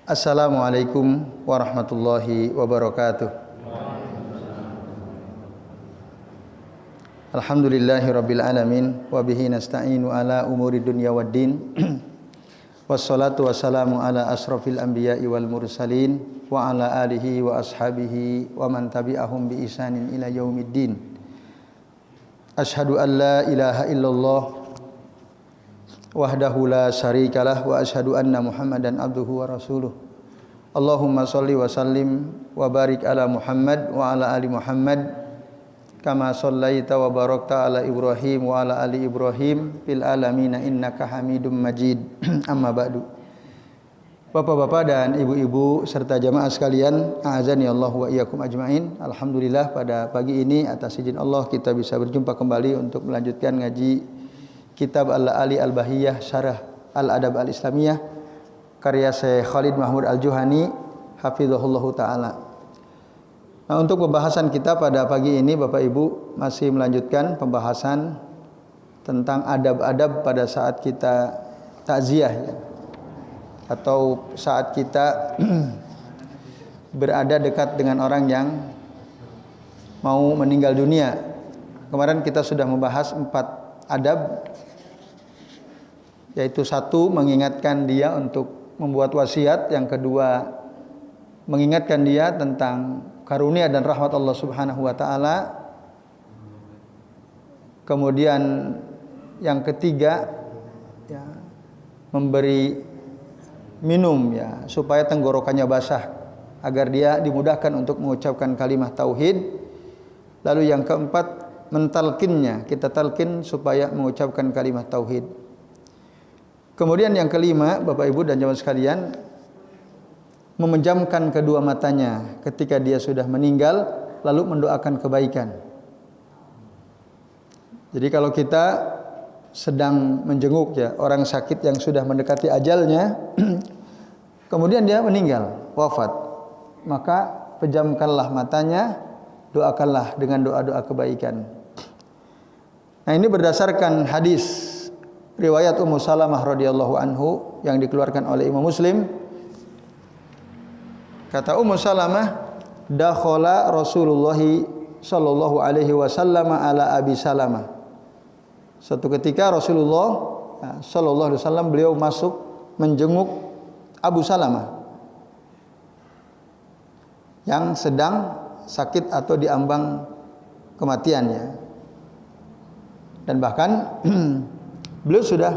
Assalamualaikum warahmatullahi wabarakatuh. Alhamdulillahi rabbil alamin wa bihi nasta'inu ala umuri dunya waddin. Wassalatu wassalamu ala asrafil anbiya'i wal mursalin wa ala alihi wa ashabihi wa man tabi'ahum bi ihsanin ila yaumiddin. Asyhadu an la ilaha illallah wahdahu la syarikalah wa asyhadu anna Muhammadan abduhu wa rasuluh. Allahumma shalli wa sallim wa barik ala Muhammad wa ala ali Muhammad kama shallaita wa barakta ala Ibrahim wa ala ali Ibrahim fil alamin innaka Hamidum Majid. Amma ba'du. Bapak-bapak dan ibu-ibu serta jamaah sekalian, a'azani Allah wa iyyakum ajmain. Alhamdulillah pada pagi ini atas izin Allah kita bisa berjumpa kembali untuk melanjutkan ngaji Kitab Al-Ali Al-Bahiyah Syarah Al-Adab Al-Islamiyah karya Syekh Khalid Mahmud Al-Juhani hafizahullahu taala. Nah, untuk pembahasan kita pada pagi ini Bapak Ibu masih melanjutkan pembahasan tentang adab-adab pada saat kita takziah ya, atau saat kita berada dekat dengan orang yang mau meninggal dunia. Kemarin kita sudah membahas 4 adab, yaitu 1 mengingatkan dia untuk membuat wasiat, yang kedua mengingatkan dia tentang karunia dan rahmat Allah Subhanahu wa taala, kemudian yang ketiga ya, memberi minum ya supaya tenggorokannya basah agar dia dimudahkan untuk mengucapkan kalimat tauhid. Lalu yang keempat mentalkinnya, kita talkin supaya mengucapkan kalimat tauhid. Kemudian yang kelima, Bapak Ibu dan jamaah sekalian, memejamkan kedua matanya ketika dia sudah meninggal, lalu mendoakan kebaikan. Jadi kalau kita sedang menjenguk ya orang sakit yang sudah mendekati ajalnya, kemudian dia meninggal, wafat, maka pejamkanlah matanya, doakanlah dengan doa-doa kebaikan. Nah, ini berdasarkan hadis riwayat Ummu Salamah radhiyallahu anhu yang dikeluarkan oleh Imam Muslim. Kata Ummu Salamah, dakhala Rasulullah sallallahu alaihi wasallam ala Abi Salamah. Suatu ketika Rasulullah sallallahu alaihi wasallam beliau masuk menjenguk Abu Salamah yang sedang sakit atau diambang kematiannya. Dan bahkan beliau sudah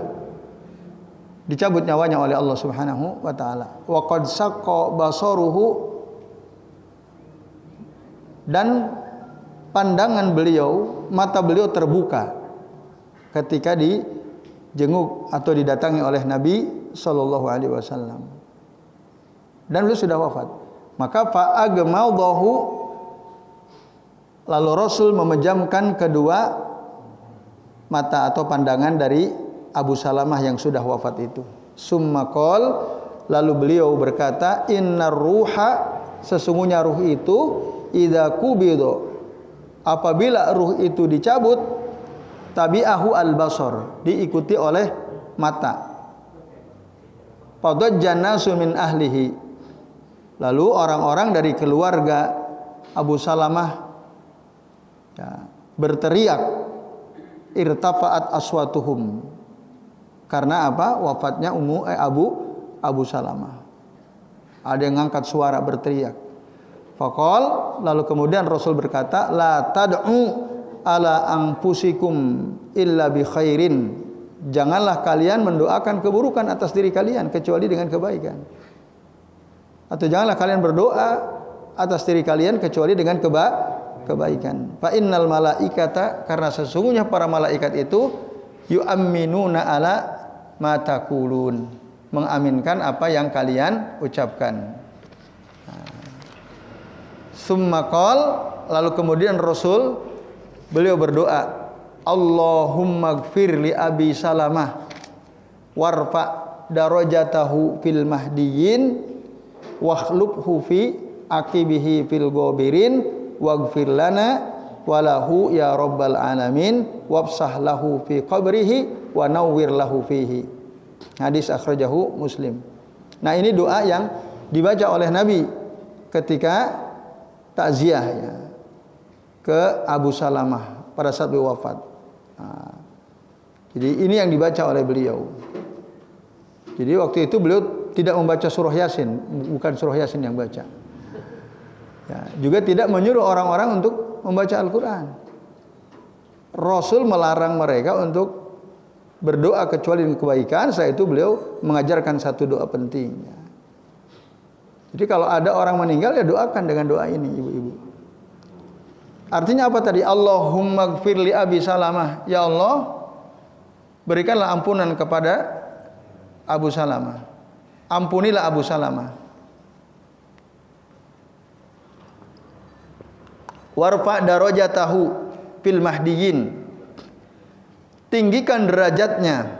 dicabut nyawanya oleh Allah Subhanahu wa taala. Wa qad saqqa basaruhu, dan pandangan beliau, mata beliau terbuka ketika dijenguk atau didatangi oleh Nabi sallallahu alaihi wasallam. Dan beliau sudah wafat. Maka fa agmadahu, lalu Rasul memejamkan kedua mata atau pandangan dari Abu Salamah yang sudah wafat itu. Summa qol, lalu beliau berkata, innar ruha, sesungguhnya ruh itu idza qubido, apabila ruh itu dicabut, tabi'ahu al-basar, diikuti oleh mata. Fadajjan nasu min ahlihi, lalu orang-orang dari keluarga Abu Salamah ya, berteriak, irtafa'at aswatuhum, karena apa? Wafatnya Abu Salamah. Ada yang ngangkat suara berteriak. Faqal, lalu kemudian Rasul berkata, la tad'u ala anfusikum illa bi khairin, janganlah kalian mendoakan keburukan atas diri kalian kecuali dengan kebaikan. Atau janganlah kalian berdoa atas diri kalian kecuali dengan kebaikan. Fa innal malaikata, karena sesungguhnya para malaikat itu yu'minuna ala ma taqulun, mengaminkan apa yang kalian ucapkan. Summa qal, lalu kemudian Rasul beliau berdoa, Allahumma gfir li Abi Salamah warfa darajatahu fil mahdiyin wakhlubhu fi aqibihi fil ghabirin waghfir lana walahu ya rabbal alamin wabsah lahu fi qabrihi wa nawwir lahu fihi. Hadis akhrajahu Muslim. Nah, ini doa yang dibaca oleh Nabi ketika takziah ya, ke Abu Salamah pada saat beliau wafat. Nah, jadi ini yang dibaca oleh beliau. Jadi waktu itu beliau tidak membaca surah Yasin, bukan surah Yasin yang baca. Ya, juga tidak menyuruh orang-orang untuk membaca Al-Quran. Rasul melarang mereka untuk berdoa kecuali dengan kebaikan. Setelah itu beliau mengajarkan satu doa penting. Jadi kalau ada orang meninggal ya doakan dengan doa ini, ibu-ibu. Artinya apa tadi? Allahumma gfir li Abi Salamah. Ya Allah, berikanlah ampunan kepada Abu Salamah. Ampunilah Abu Salamah. Warfa darajatahu fil mahdiyin. Tinggikan derajatnya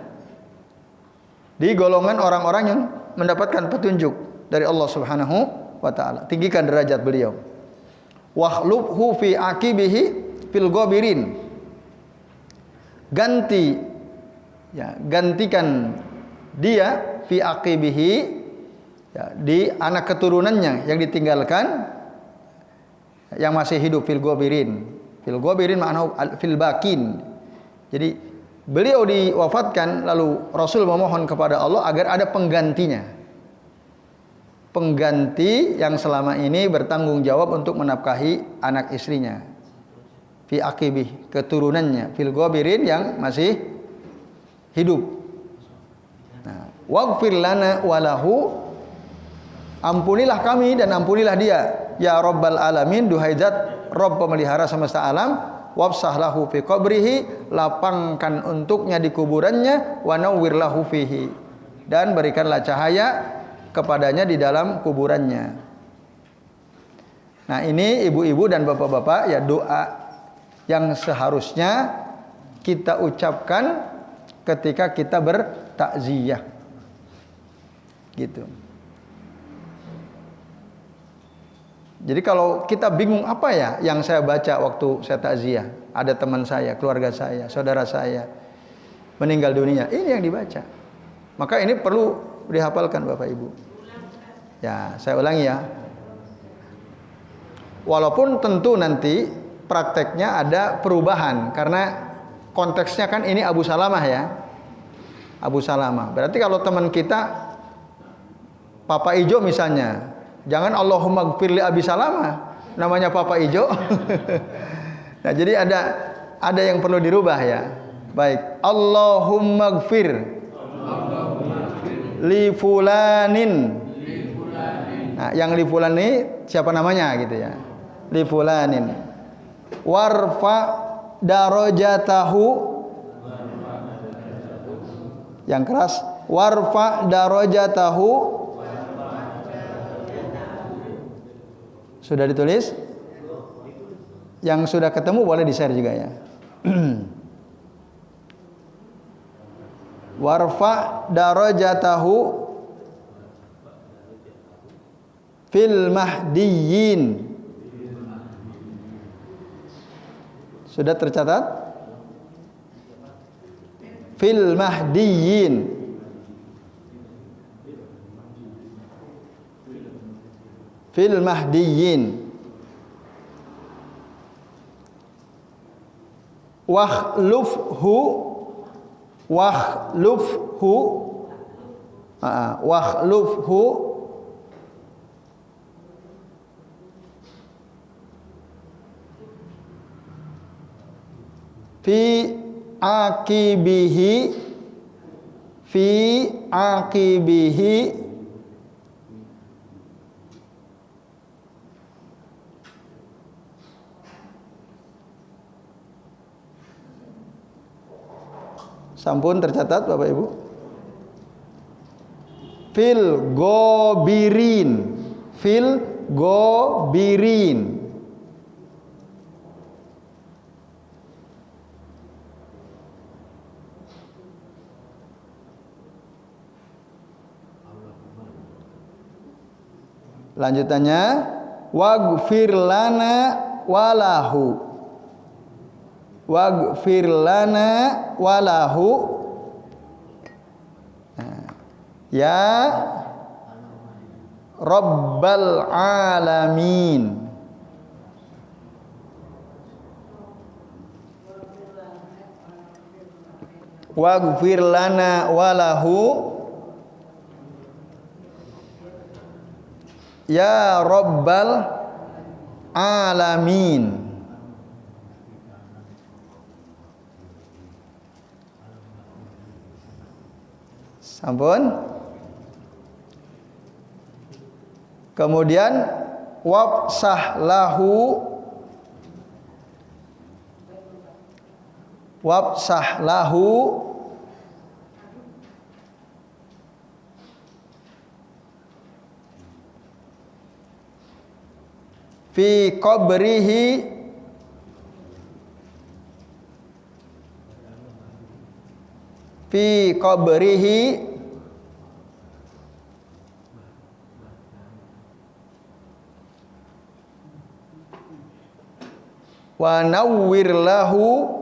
di golongan orang-orang yang mendapatkan petunjuk dari Allah Subhanahu wa taala. Tinggikan derajat beliau. Wakhlubhu fi aqibihi fil ghabirin. Gantikan dia fi aqibihi, ya, di anak keturunannya yang ditinggalkan yang masih hidup, fil ghabirin. Fil ghabirin makna fil bakin. Jadi beliau diwafatkan, lalu Rasul memohon kepada Allah agar ada penggantinya. Pengganti yang selama ini bertanggung jawab untuk menafkahi anak istrinya. Fi aqibih, keturunannya, fil ghabirin yang masih hidup. Nah, waghfir lana walahu, ampunilah kami dan ampunilah dia, ya Rabbal alamin, duhai zat Rabb pemelihara semesta alam. Wafsah lahu fi qabrihi, lapangkan untuknya di kuburannya, wa nawwir lahu fihi, dan berikanlah cahaya kepadanya di dalam kuburannya. Nah, ini ibu-ibu dan bapak-bapak, ya, doa yang seharusnya kita ucapkan ketika kita bertakziah. Gitu. Jadi kalau kita bingung apa ya yang saya baca waktu saya takziah, ada teman saya, keluarga saya, saudara saya meninggal dunia, ini yang dibaca. Maka ini perlu dihafalkan Bapak Ibu. Ya, saya ulangi ya. Walaupun tentu nanti prakteknya ada perubahan karena konteksnya kan ini Abu Salamah ya. Abu Salamah. Berarti kalau teman kita Papa Ijo misalnya, jangan Allahumma gfirli Abi Salamah, namanya Papa Ijo. Nah, jadi ada yang perlu dirubah ya. Baik, Allahumma gfir li fulanin. Nah, yang li fulan ini siapa namanya gitu ya. Li fulanin. Warfa darajatahu. Yang keras, warfa darajatahu. Sudah ditulis? Yang sudah ketemu boleh di-share juga ya. Warfa darajatahu fil mahdiyin. Sudah tercatat? Fil mahdiyin. Fil mahdiyin. Wakhlufhu fi aqibihi Sampun tercatat Bapak Ibu? Fil gobirin. Fil gobirin. Lanjutannya, waghfir lana walahu. Waghfir lana walahu. Nah, ya Rabbal alamin. Waghfir lana walahu ya Rabbal alamin. Sampun. Kemudian wabsah lahu fi qabrihi wa nawwir lahu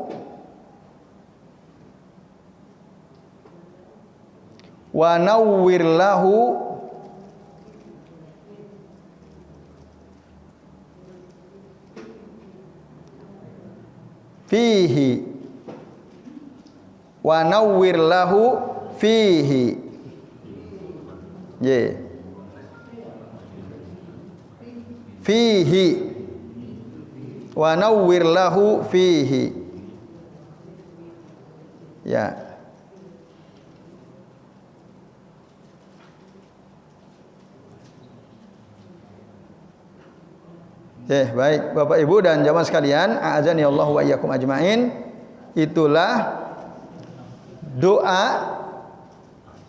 fihi wa nawwir lahu fihi fihi wa nawwir lahu fihi ya. Baik Bapak Ibu dan jamaah sekalian, a'azani Allah wa iyyakum ajmain. Itulah doa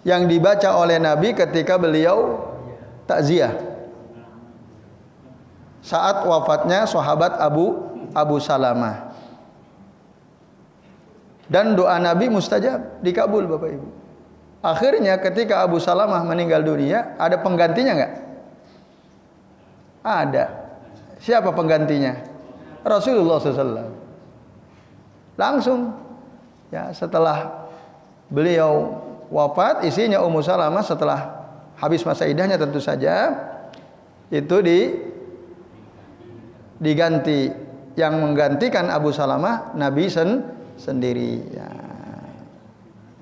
yang dibaca oleh Nabi ketika beliau takziah saat wafatnya sahabat Abu Salamah. Dan doa Nabi mustajab, dikabul Bapak Ibu. Akhirnya ketika Abu Salamah meninggal dunia, ada penggantinya enggak? Ada. Siapa penggantinya? Rasulullah SAW. Langsung ya, setelah beliau wafat, isinya Ummu Salamah setelah habis masa iddahnya tentu saja itu diganti. Yang menggantikan Abu Salamah Nabi sendiri ya.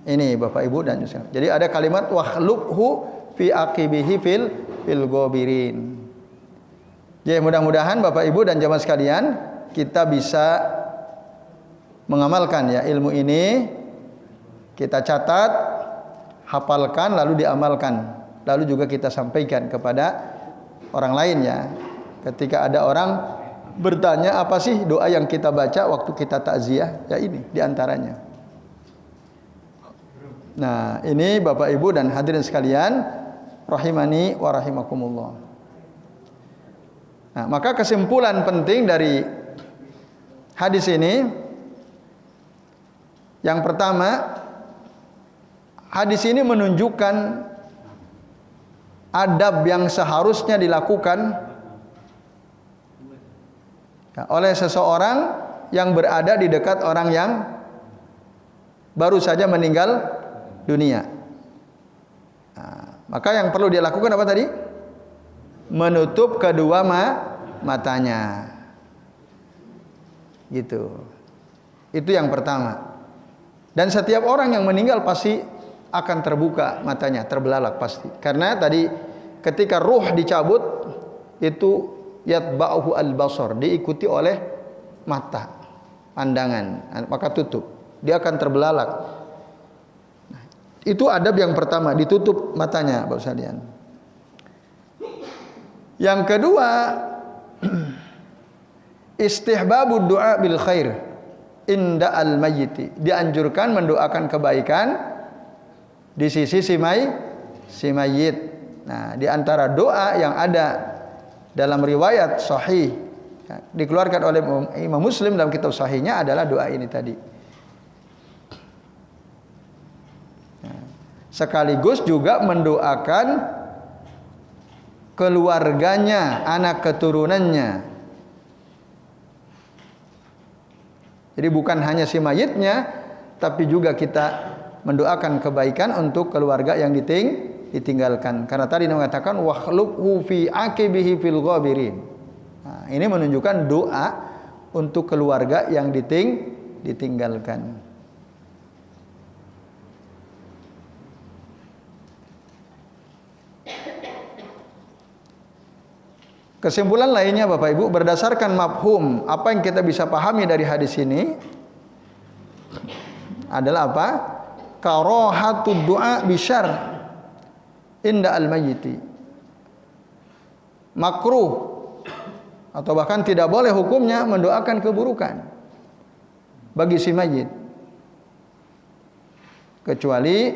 Ini Bapak Ibu dan Yusuf. Jadi ada kalimat wakhlubhu fi aqibihi fil ghabirin. Ya, mudah-mudahan Bapak Ibu dan jamaah sekalian kita bisa mengamalkan ya ilmu ini, kita catat, hafalkan, lalu diamalkan, lalu juga kita sampaikan kepada orang lain ya. Ketika ada orang bertanya apa sih doa yang kita baca waktu kita takziah, ya ini diantaranya. Nah ini Bapak Ibu dan hadirin sekalian, rahimani wa rahimakumullah. Nah, maka kesimpulan penting dari hadis ini, yang pertama, hadis ini menunjukkan adab yang seharusnya dilakukan oleh seseorang yang berada di dekat orang yang baru saja meninggal dunia. Nah, maka yang perlu dilakukan apa tadi? Menutup kedua matanya. Gitu. Itu yang pertama. Dan setiap orang yang meninggal pasti akan terbuka matanya, terbelalak pasti. Karena tadi ketika ruh dicabut itu yatba'uhu al-basar, diikuti oleh mata, pandangan, maka tutup. Dia akan terbelalak. Nah, itu adab yang pertama, ditutup matanya, Bapak sekalian. Yang kedua, istihbabud du'a bil khair inda al-mayyiti. Dianjurkan mendoakan kebaikan di sisi si mayit. Nah, di antara doa yang ada dalam riwayat sahih ya, dikeluarkan oleh Imam Muslim dalam kitab sahihnya adalah doa ini tadi. Nah, sekaligus juga mendoakan keluarganya, anak keturunannya. Jadi bukan hanya si mayitnya, tapi juga kita mendoakan kebaikan untuk keluarga yang ditinggalkan. Karena tadi mengatakan wakhlubhu fi aqibihi fil ghabirin. Nah, ini menunjukkan doa untuk keluarga yang ditinggalkan. Kesimpulan lainnya Bapak Ibu, berdasarkan mafhum, apa yang kita bisa pahami dari hadis ini adalah apa? Karahatud du'a bisyarr inda al-mayyiti. Makruh atau bahkan tidak boleh hukumnya mendoakan keburukan bagi si mayit, kecuali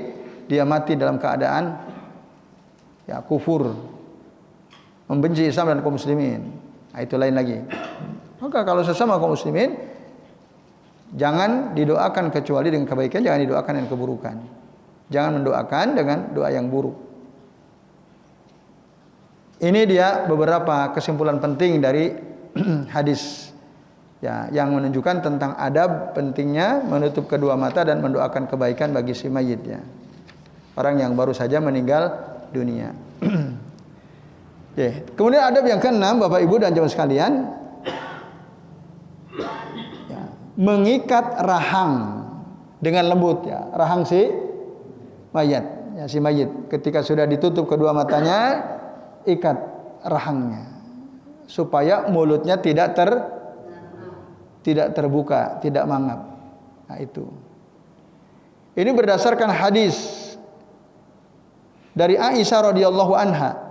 dia mati dalam keadaan ya kufur, membenci Islam dan kaum muslimin. Nah, itu lain lagi. Maka kalau sesama kaum muslimin, jangan didoakan kecuali dengan kebaikan, jangan didoakan dengan keburukan. Jangan mendoakan dengan doa yang buruk. Ini dia beberapa kesimpulan penting dari hadis ya, yang menunjukkan tentang adab pentingnya menutup kedua mata dan mendoakan kebaikan bagi si mayit ya. Orang yang baru saja meninggal dunia. Okay. Kemudian adab yang keenam, Bapak Ibu dan jemaah sekalian, ya, mengikat rahang dengan lembut ya, rahang si mayat. Ya, si mayit ketika sudah ditutup kedua matanya, ikat rahangnya supaya mulutnya tidak terbuka, tidak mangap. Nah, itu. Ini berdasarkan hadis dari Aisyah radhiyallahu anha.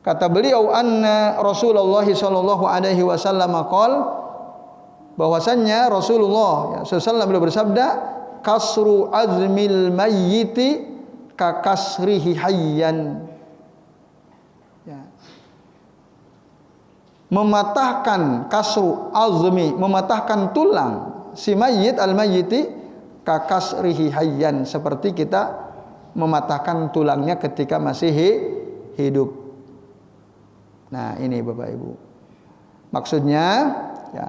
Kata beliau, anna Rasulullah sallallahu alaihi wasallam qol, bahwasannya Rasulullah sallallahu beliau bersabda, kasru azmil mayyiti ka kasrihi hayyan. Ya. Mematahkan kasru azmi, mematahkan tulang si mayyit al-mayyiti ka kasrihi hayyan, seperti kita mematahkan tulangnya ketika masih hidup. Nah, ini Bapak Ibu. Maksudnya, ya,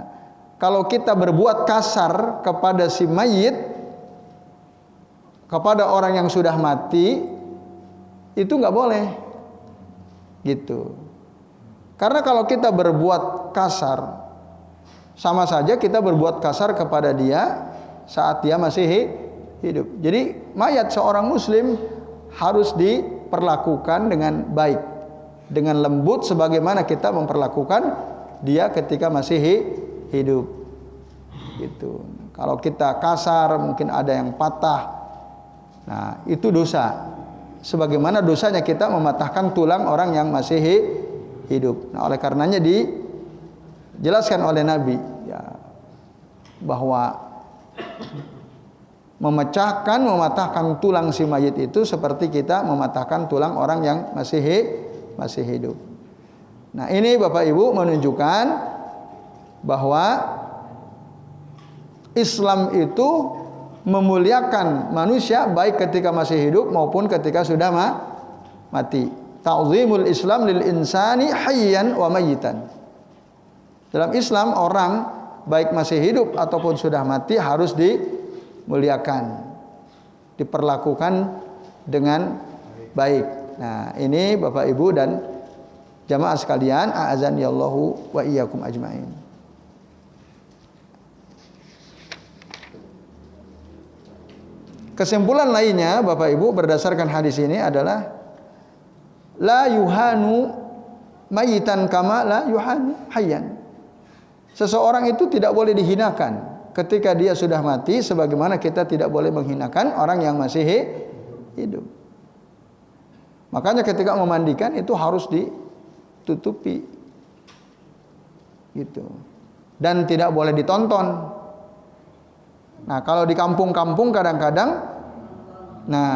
kalau kita berbuat kasar kepada si mayit, kepada orang yang sudah mati, itu nggak boleh, gitu. Karena kalau kita berbuat kasar, sama saja kita berbuat kasar kepada dia saat dia masih hidup. Jadi, mayat seorang Muslim harus diperlakukan dengan baik, dengan lembut sebagaimana kita memperlakukan dia ketika masih hidup. Gitu. Kalau kita kasar, mungkin ada yang patah. Nah, itu dosa. Sebagaimana dosanya kita mematahkan tulang orang yang masih hidup. Nah, oleh karenanya dijelaskan oleh Nabi ya, bahwa mematahkan tulang si mayit itu seperti kita mematahkan tulang orang yang masih hidup. Nah, ini Bapak Ibu menunjukkan bahwa Islam itu memuliakan manusia baik ketika masih hidup maupun ketika sudah mati. Ta'zimul Islam lil insani hayyan wa mayyitan. Dalam Islam orang baik masih hidup ataupun sudah mati harus dimuliakan, diperlakukan dengan baik. Nah, ini Bapak Ibu dan jamaah sekalian, a'azanillahu wa iyyakum ajmain. Kesimpulan lainnya Bapak Ibu berdasarkan hadis ini adalah la yuhanu mayitan kama la yuhanu hayyan. Seseorang itu tidak boleh dihinakan ketika dia sudah mati, sebagaimana kita tidak boleh menghinakan orang yang masih hidup. Makanya ketika memandikan itu harus ditutupi, gitu, dan tidak boleh ditonton. Nah, kalau di kampung-kampung kadang-kadang, nah,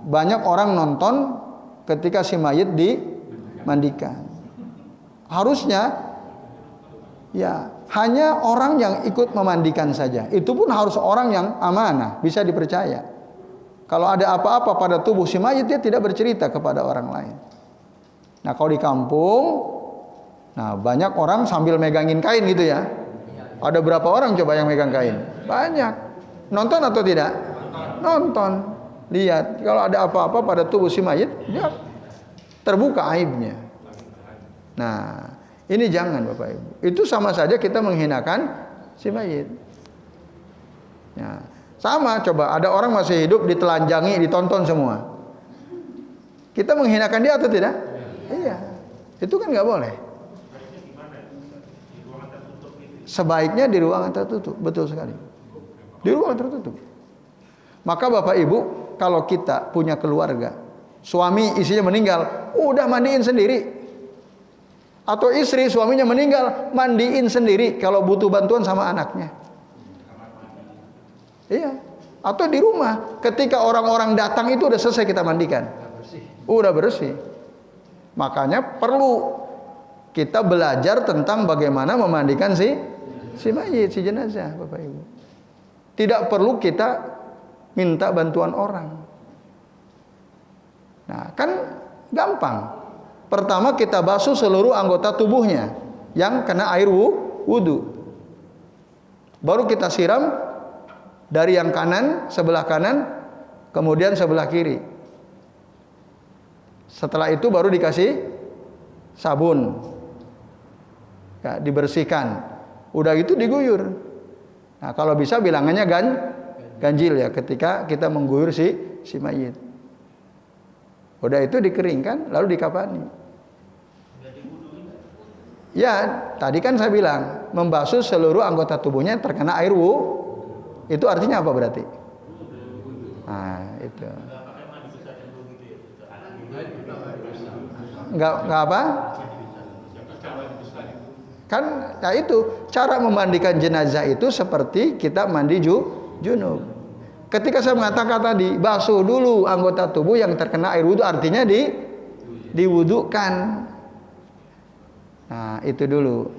banyak orang nonton ketika si mayit dimandikan. Harusnya, ya, hanya orang yang ikut memandikan saja. Itu pun harus orang yang amanah, bisa dipercaya. Kalau ada apa-apa pada tubuh si mayit, dia tidak bercerita kepada orang lain. Nah, kalau di kampung, nah, banyak orang sambil megangin kain gitu ya. Ada berapa orang coba yang megang kain? Banyak. Nonton atau tidak? Nonton. lihat. Kalau ada apa-apa pada tubuh si mayit, dia terbuka aibnya. Nah, ini jangan Bapak Ibu. Itu sama saja kita menghinakan si mayit. Ya, sama, coba ada orang masih hidup ditelanjangi, ditonton semua. Kita menghinakan dia atau tidak? Iya. Itu kan nggak boleh. Sebaiknya di ruangan tertutup, betul sekali. Di ruangan tertutup. Maka Bapak Ibu, kalau kita punya keluarga, suami istrinya meninggal, udah mandiin sendiri. Atau istri suaminya meninggal, mandiin sendiri kalau butuh bantuan sama anaknya. Iya. Atau di rumah, ketika orang-orang datang itu udah selesai kita mandikan. Udah bersih. Makanya perlu kita belajar tentang bagaimana memandikan si mayit, si jenazah, Bapak Ibu. Tidak perlu kita minta bantuan orang. Nah, kan gampang. Pertama kita basuh seluruh anggota tubuhnya yang kena air wudu. Baru kita siram dari yang kanan, sebelah kanan, kemudian sebelah kiri. Setelah itu baru dikasih sabun. Ya, dibersihkan. Udah itu diguyur. Nah, kalau bisa bilangannya ganjil ya ketika kita mengguyur si mayit. Udah itu dikeringkan lalu dikafani. Ya, tadi kan saya bilang membasuh seluruh anggota tubuhnya terkena air itu artinya apa berarti? Nah, itu. Enggak apa? Kan ya itu cara memandikan jenazah itu seperti kita mandi junub. Ketika saya mengatakan tadi basuh dulu anggota tubuh yang terkena air wudu artinya diwudukan. Nah, itu dulu.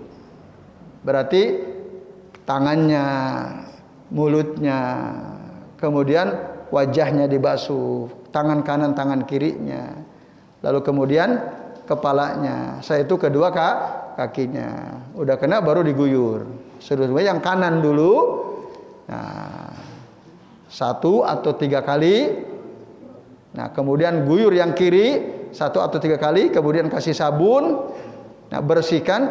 Berarti tangannya, mulutnya, kemudian wajahnya dibasuh, tangan kanan, tangan kirinya. Lalu kemudian kepalanya, saya itu kedua kakinya. Udah kena baru diguyur. Seluruhnya yang kanan dulu. Nah, 1 atau 3 kali. Nah, kemudian guyur yang kiri 1 atau 3 kali, kemudian kasih sabun. Nah, bersihkan.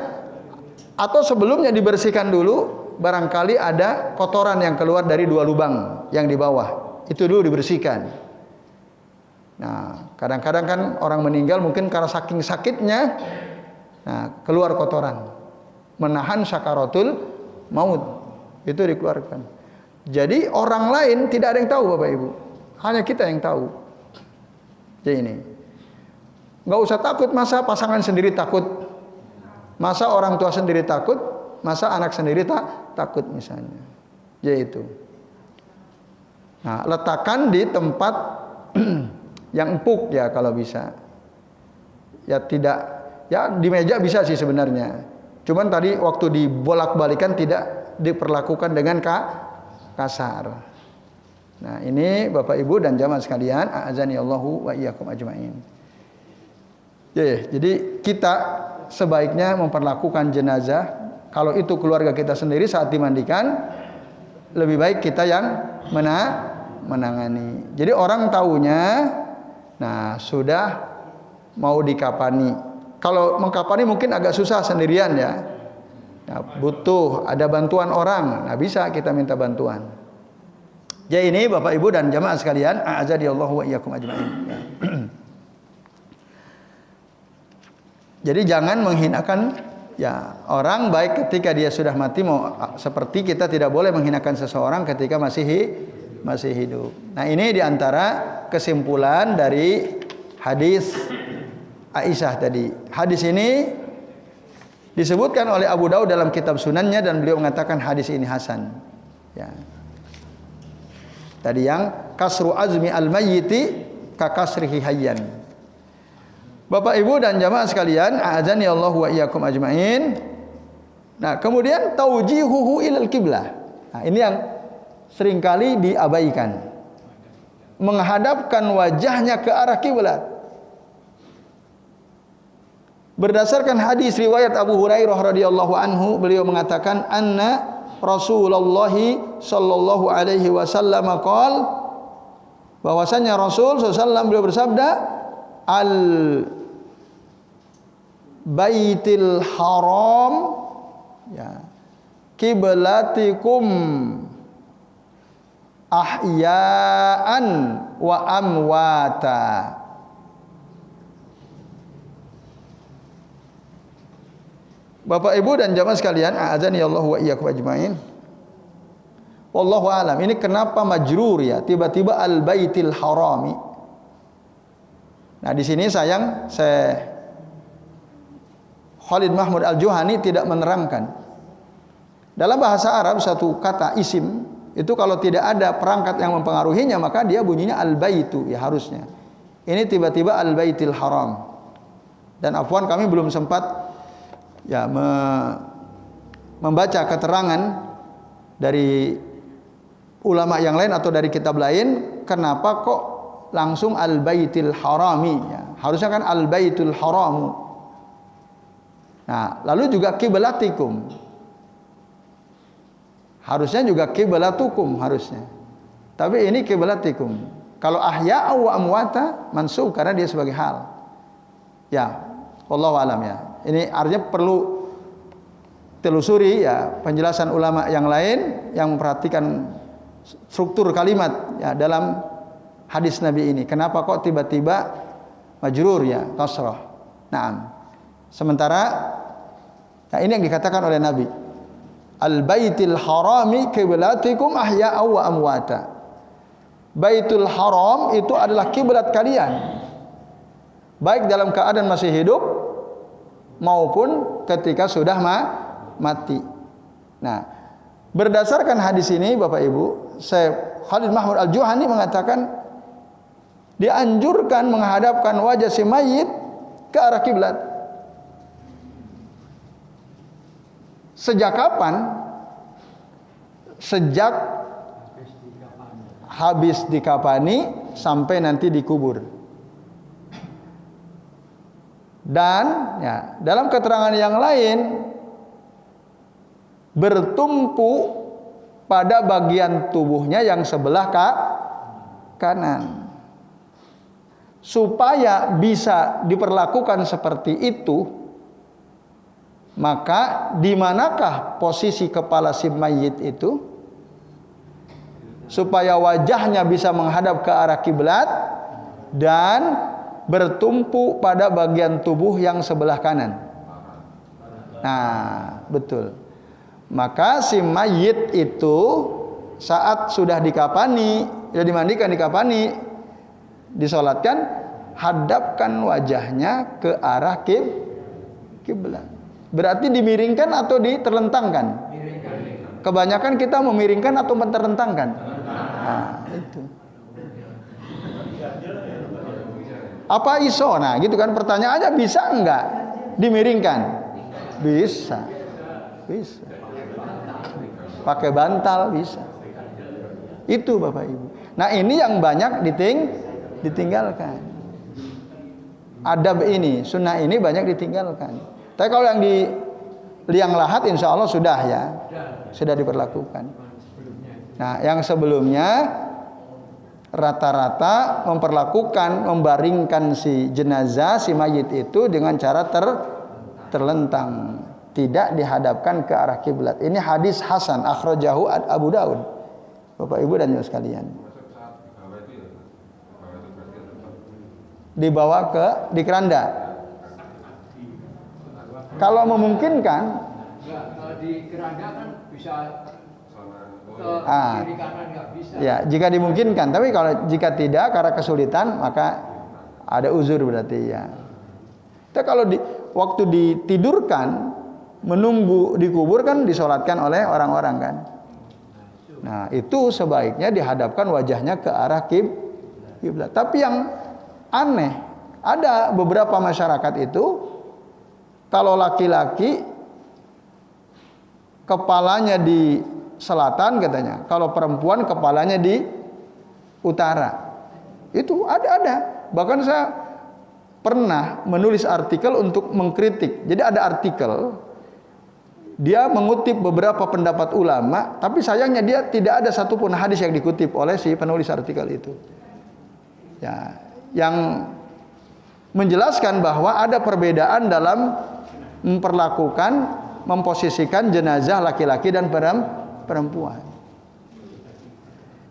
Atau sebelumnya dibersihkan dulu, barangkali ada kotoran yang keluar dari 2 lubang yang di bawah. Itu dulu dibersihkan. Nah, kadang-kadang kan orang meninggal mungkin karena saking sakitnya, nah, keluar kotoran, menahan sakaratul maut, itu dikeluarkan. Jadi orang lain tidak ada yang tahu Bapak Ibu, hanya kita yang tahu. Jadi ini, nggak usah takut, masa pasangan sendiri takut, masa orang tua sendiri takut, masa anak sendiri takut misalnya. Jadi itu. Nah, letakkan di tempat yang empuk ya kalau bisa. Ya tidak, ya di meja bisa sih sebenarnya. Cuman tadi waktu dibolak-balikan tidak diperlakukan dengan kasar. Nah, ini Bapak Ibu dan jamaah sekalian, a'azani Allahu wa iyyakum ajmain. Jadi kita sebaiknya memperlakukan jenazah, kalau itu keluarga kita sendiri saat dimandikan, lebih baik kita yang menangani. Jadi orang taunya, nah sudah mau dikapani. Kalau mengkapani mungkin agak susah sendirian ya. Nah, butuh ada bantuan orang. Nah, bisa kita minta bantuan. Jadi ini Bapak Ibu dan jamaah sekalian, a'adzallahu wa iyyakum ajmain. Jadi jangan menghinakan ya orang, baik ketika dia sudah mati, mau seperti kita tidak boleh menghinakan seseorang ketika masih hidup. Nah, ini diantara kesimpulan dari hadis Aisyah tadi. Hadis ini disebutkan oleh Abu Daud dalam kitab Sunannya dan beliau mengatakan hadis ini hasan. Ya. Tadi yang kasru azmi al-mayyiti ka kasrihi hayyan. Bapak Ibu dan jamaah sekalian, a'adzani Allah wa iyyakum ajmain. Nah, kemudian taujihuhu ilal qiblah. Nah, ini yang seringkali diabaikan. Menghadapkan wajahnya ke arah kiblat. Berdasarkan hadis riwayat Abu Hurairah radhiyallahu anhu, beliau mengatakan anna Rasulullah sallallahu alaihi wasallam qaal bahwasanya Rasul SAW beliau bersabda, al baitil haram ya kiblatikum ahya'an wa amwata. Bapak Ibu dan jamaah sekalian, a'adzani Allah wa iyyakum ajmain. Wallahu alam. Ini kenapa majrur ya, tiba-tiba al baitil harami. Nah, di sini saya Khalid Mahmud Al-Juhani tidak menerangkan. Dalam bahasa Arab satu kata isim itu kalau tidak ada perangkat yang mempengaruhinya maka dia bunyinya al-baitu ya harusnya. Ini tiba-tiba al-baitil haram. Dan afwan kami belum sempat ya membaca keterangan dari ulama yang lain atau dari kitab lain kenapa kok langsung al-baitil harami ya. Harusnya kan al-baitul haramu. Nah, lalu juga kiblatikum. Harusnya juga kiblatukum harusnya. Tapi ini kiblatikum. Kalau ahya wa amwata mansub karena dia sebagai hal. Ya, wallahu alam ya. Ini artinya perlu telusuri ya penjelasan ulama yang lain yang memperhatikan struktur kalimat ya dalam hadis Nabi ini. Kenapa kok tiba-tiba majrur ya kasrah? Naam. Sementara nah ini yang dikatakan oleh Nabi. Al-baitil harami kiblatikum ahya'aw wa amwata. Baitul haram itu adalah kiblat kalian. Baik dalam keadaan masih hidup maupun ketika sudah mati. Nah, berdasarkan hadis ini Bapak Ibu, Syekh Khalid Mahmud Al-Juhani mengatakan dianjurkan menghadapkan wajah si mayit ke arah kiblat. Sejak kapan? Sejak habis dikafani sampai nanti dikubur. Dan ya, dalam keterangan yang lain bertumpu pada bagian tubuhnya yang sebelah kanan. Supaya bisa diperlakukan seperti itu, maka di manakah posisi kepala si mayit itu? Supaya wajahnya bisa menghadap ke arah kiblat dan bertumpu pada bagian tubuh yang sebelah kanan. Nah, betul. Maka si mayit itu saat sudah dikafani, sudah dimandikan, dikafani, disolatkan, hadapkan wajahnya ke arah kiblat. Berarti dimiringkan atau diterlentangkan? Kebanyakan kita memiringkan atau menterlentangkan. Nah, itu. Apa iso? Nah, gitu kan pertanyaannya, bisa enggak dimiringkan? Bisa. Bisa. Pakai bantal bisa. Itu Bapak Ibu. Nah, ini yang banyak ditinggalkan. Adab ini, sunnah ini banyak ditinggalkan. Tapi kalau yang di liang lahat insya Allah sudah ya. Sudah diperlakukan. Nah, yang sebelumnya rata-rata membaringkan si jenazah, si mayit itu dengan cara terlentang, tidak dihadapkan ke arah kiblat. Ini hadis hasan akhrajahu Abu Daud. Bapak Ibu dan Ibu sekalian. Dibawa di keranda. Kalau memungkinkan, di keranda kan bisa kiri kanan nggak bisa. Ya, jika dimungkinkan. Tapi kalau jika tidak karena kesulitan maka ada uzur berarti ya. Tapi kalau waktu ditidurkan menunggu dikubur kan disolatkan oleh orang-orang kan. Nah, itu sebaiknya dihadapkan wajahnya ke arah kiblat. Tapi yang aneh, ada beberapa masyarakat itu kalau laki-laki kepalanya di selatan katanya, kalau perempuan kepalanya di utara. Itu ada. Bahkan saya pernah menulis artikel untuk mengkritik. Jadi ada artikel, dia mengutip beberapa pendapat ulama, tapi sayangnya dia tidak ada satupun hadis yang dikutip oleh si penulis artikel itu. Ya, yang menjelaskan bahwa ada perbedaan dalam memposisikan jenazah laki-laki dan perempuan.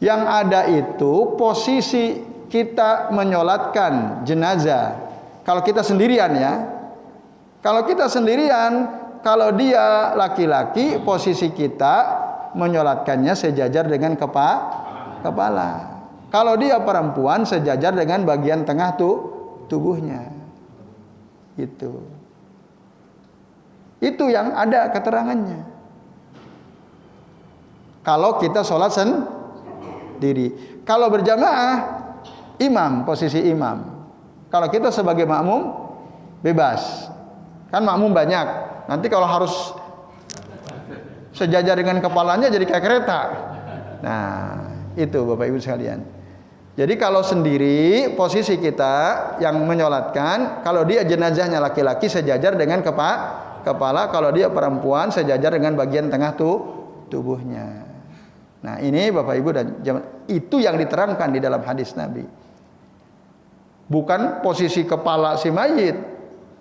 Yang ada itu posisi kita menyolatkan jenazah. Kalau kita sendirian ya. Kalau kita sendirian, kalau dia laki-laki, posisi kita menyolatkannya sejajar dengan kepala. Kalau dia perempuan, sejajar dengan bagian tengah tubuhnya. Itu yang ada keterangannya. Kalau kita sholat sendiri. Kalau berjamaah, imam, posisi imam. Kalau kita sebagai makmum, bebas. Kan makmum banyak. Nanti kalau harus sejajar dengan kepalanya jadi kayak kereta. Nah, itu Bapak Ibu sekalian. Jadi kalau sendiri, posisi kita yang menyolatkan, kalau dia jenazahnya laki-laki sejajar dengan kepala, kalau dia perempuan sejajar dengan bagian tengah tubuhnya. Nah, ini Bapak Ibu dan itu yang diterangkan di dalam hadis Nabi. Bukan posisi kepala si mayit.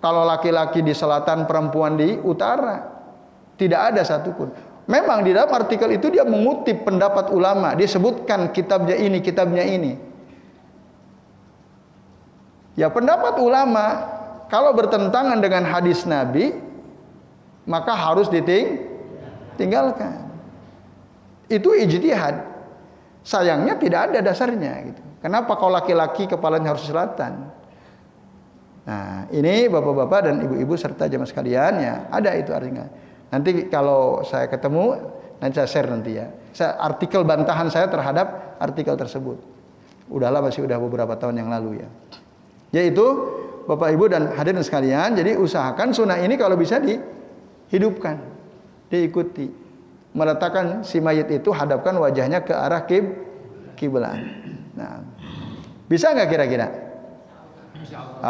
Kalau laki-laki di selatan, perempuan di utara. Tidak ada satupun. Memang di dalam artikel itu dia mengutip pendapat ulama, disebutkan kitabnya ini. Ya, pendapat ulama kalau bertentangan dengan hadis Nabi, maka harus ditinggalkan. Itu ijtihad. Sayangnya tidak ada dasarnya gitu. Kenapa kalau laki-laki kepalanya harus selatan? Nah, ini bapak-bapak dan ibu-ibu serta jemaah sekalian ya, ada itu artinya. Nanti kalau saya ketemu, nanti saya share nanti ya. Artikel bantahan saya terhadap artikel tersebut. Masih beberapa tahun yang lalu ya. Yaitu Bapak Ibu dan hadirin sekalian, jadi usahakan sunnah ini kalau bisa dihidupkan, diikuti. Meletakkan si mayit itu, hadapkan wajahnya ke arah kiblat. Nah, bisa nggak kira-kira?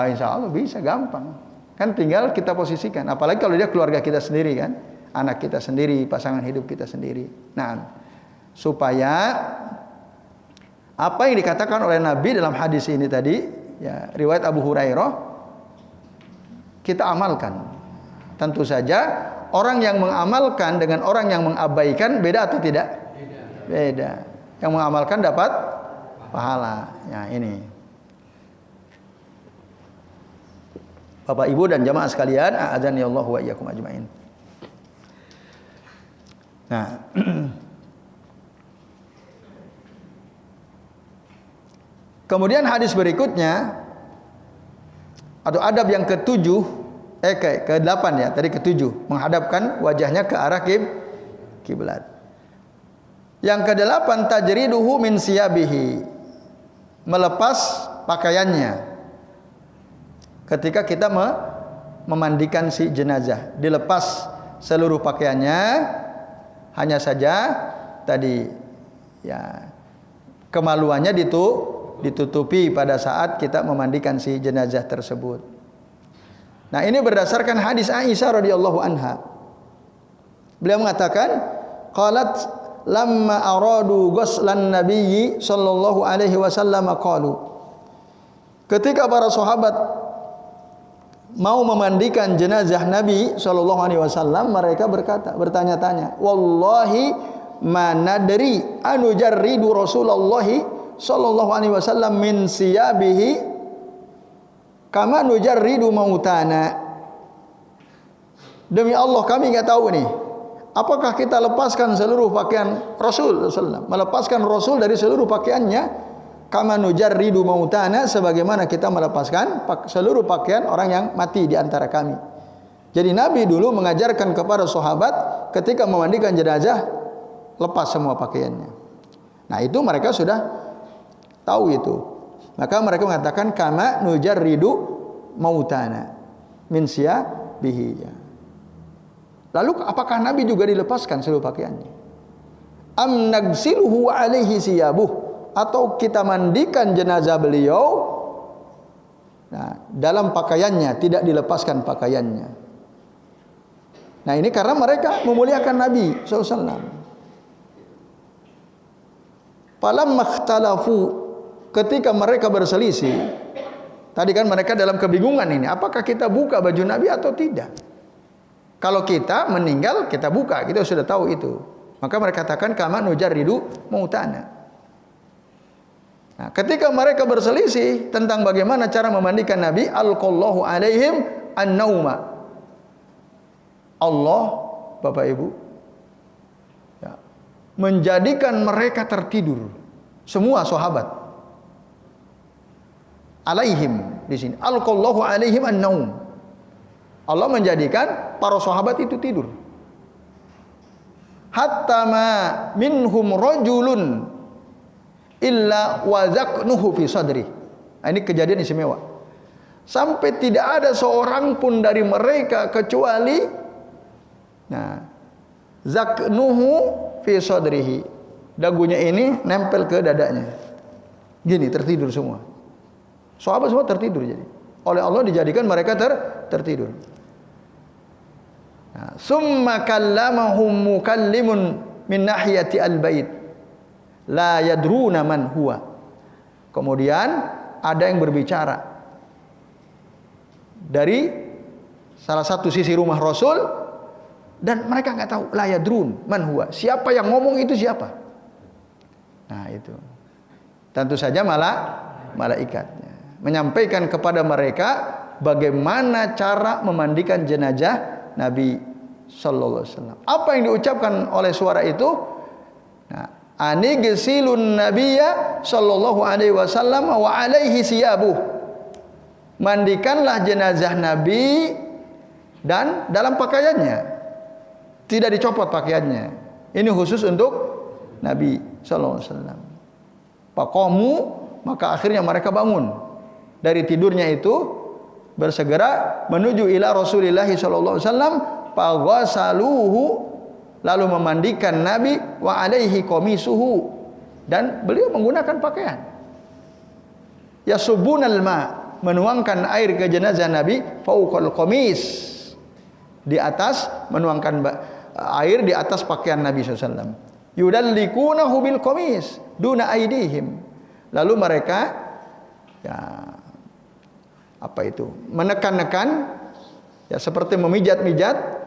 Insya Allah bisa, gampang. Kan tinggal kita posisikan. Apalagi kalau dia keluarga kita sendiri kan, anak kita sendiri, pasangan hidup kita sendiri. Nah, supaya apa yang dikatakan oleh Nabi dalam hadis ini tadi, ya, riwayat Abu Hurairah, kita amalkan. Tentu saja orang yang mengamalkan dengan orang yang mengabaikan beda atau tidak? Beda. Yang mengamalkan dapat pahala. Ya, ini. Bapak Ibu dan jamaah sekalian, a'adzani Allah wa iyyakum ajmain. Nah, kemudian hadis berikutnya atau adab yang ke-8 ya, tadi ke-7, menghadapkan wajahnya ke arah kiblat. Yang ke-8 tajriduhu min siyabihi, melepas pakaiannya. Ketika kita memandikan si jenazah, dilepas seluruh pakaiannya, hanya saja tadi ya kemaluannya ditutupi pada saat kita memandikan si jenazah tersebut. Nah, ini berdasarkan hadis Aisyah radhiyallahu anha. Beliau mengatakan, qalat lamma aradu ghuslan nabiyyi sallallahu alaihi wasallam qalu. Ketika para sahabat mau memandikan jenazah Nabi sallallahu alaihi wasallam, mereka bertanya-tanya, wallahi ma nadri anu jarridu Rasulullah sallallahu alaihi wasallam min siyabihi kama nujarridu mautana. Demi Allah, kami enggak tahu nih, apakah kita lepaskan seluruh pakaian Rasul sallallahu alaihi wasallam, melepaskan Rasul dari seluruh pakaiannya, kama nujarridu mautana, sebagaimana kita melepaskan seluruh pakaian orang yang mati di antara kami. Jadi Nabi dulu mengajarkan kepada sahabat ketika memandikan jenazah, lepas semua pakaiannya. Nah, itu mereka sudah tahu itu. Maka mereka mengatakan kama nujarridu mautana min siyabihi. Lalu apakah Nabi juga dilepaskan seluruh pakaiannya? Am nagsiluhu alaihi siyabuh, atau kita mandikan jenazah beliau, nah, dalam pakaiannya, tidak dilepaskan pakaiannya. Nah, ini karena mereka memuliakan Nabi SAW. Falamma ikhtalafu ketika mereka berselisih, tadi kan mereka dalam kebingungan ini, apakah kita buka baju Nabi atau tidak? Kalau kita meninggal, kita buka, kita sudah tahu itu. Maka mereka katakan kama nujarridu mautana. Nah, ketika mereka berselisih tentang bagaimana cara memandikan Nabi, alqallahu alaihim an-nauma. Allah, Bapak Ibu, ya, menjadikan mereka tertidur. Semua sahabat. Alaihim di sini. Alqallahu alaihim an-naum. Allah menjadikan para sahabat itu tidur. Hatta ma minhum rajulun illa wazaqnuhu fi sadri. Nah, ini kejadian istimewa. Sampai tidak ada seorang pun dari mereka kecuali zaqnuhu fi sadrihi. Dagunya ini nempel ke dadanya. Gini, tertidur semua. Sahabat semua tertidur jadi. Oleh Allah dijadikan mereka tertidur. Summa kallamahum mukallimun min nahiyati al-bait la yadruna man huwa. Kemudian ada yang berbicara dari salah satu sisi rumah Rasul dan mereka nggak tahu la yadrun man huwa. Siapa yang ngomong itu siapa? Nah, itu. Tentu saja malaikatnya menyampaikan kepada mereka bagaimana cara memandikan jenazah Nabi sallallahu alaihi wasallam. Apa yang diucapkan oleh suara itu? Anigsilun nabiyya sallallahu alaihi wasallam wa alaihi siyabuh. Mandikanlah jenazah Nabi dan dalam pakaiannya. Tidak dicopot pakaiannya. Ini khusus untuk Nabi sallallahu alaihi wasallam. Faqamu, maka akhirnya mereka bangun dari tidurnya itu, bersegera menuju ila Rasulullah sallallahu alaihi wasallam, faghasaluhu, lalu memandikan Nabi, wa alaihi qamisuhu, dan beliau menggunakan pakaian. Yasubunal ma, menuangkan air ke jenazah Nabi, fauqal qamis, di atas, menuangkan air di atas pakaian Nabi sallallahu alaihi wasallam. Yudallikunahu bil qamis duna aidihim, lalu mereka menekan-nekan, ya, seperti memijat-mijat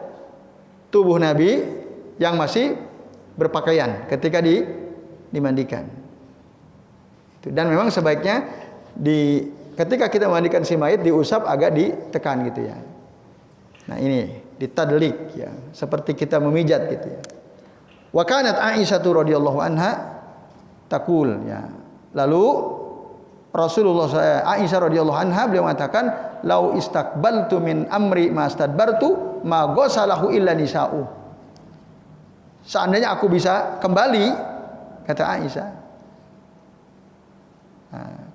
tubuh Nabi yang masih berpakaian ketika dimandikan. Dan memang sebaiknya ketika kita memandikan si mayit diusap agak ditekan gitu ya. Nah, ini ditadlik ya, seperti kita memijat gitu ya. Wa kanat Aisyah radhiyallahu anha taqul ya. Lalu Aisyah radhiyallahu anha beliau mengatakan, lau istaqbaltu min amri ma stadbartu ma ghasalahu illa nisa'u. Seandainya aku bisa kembali, kata Aisyah,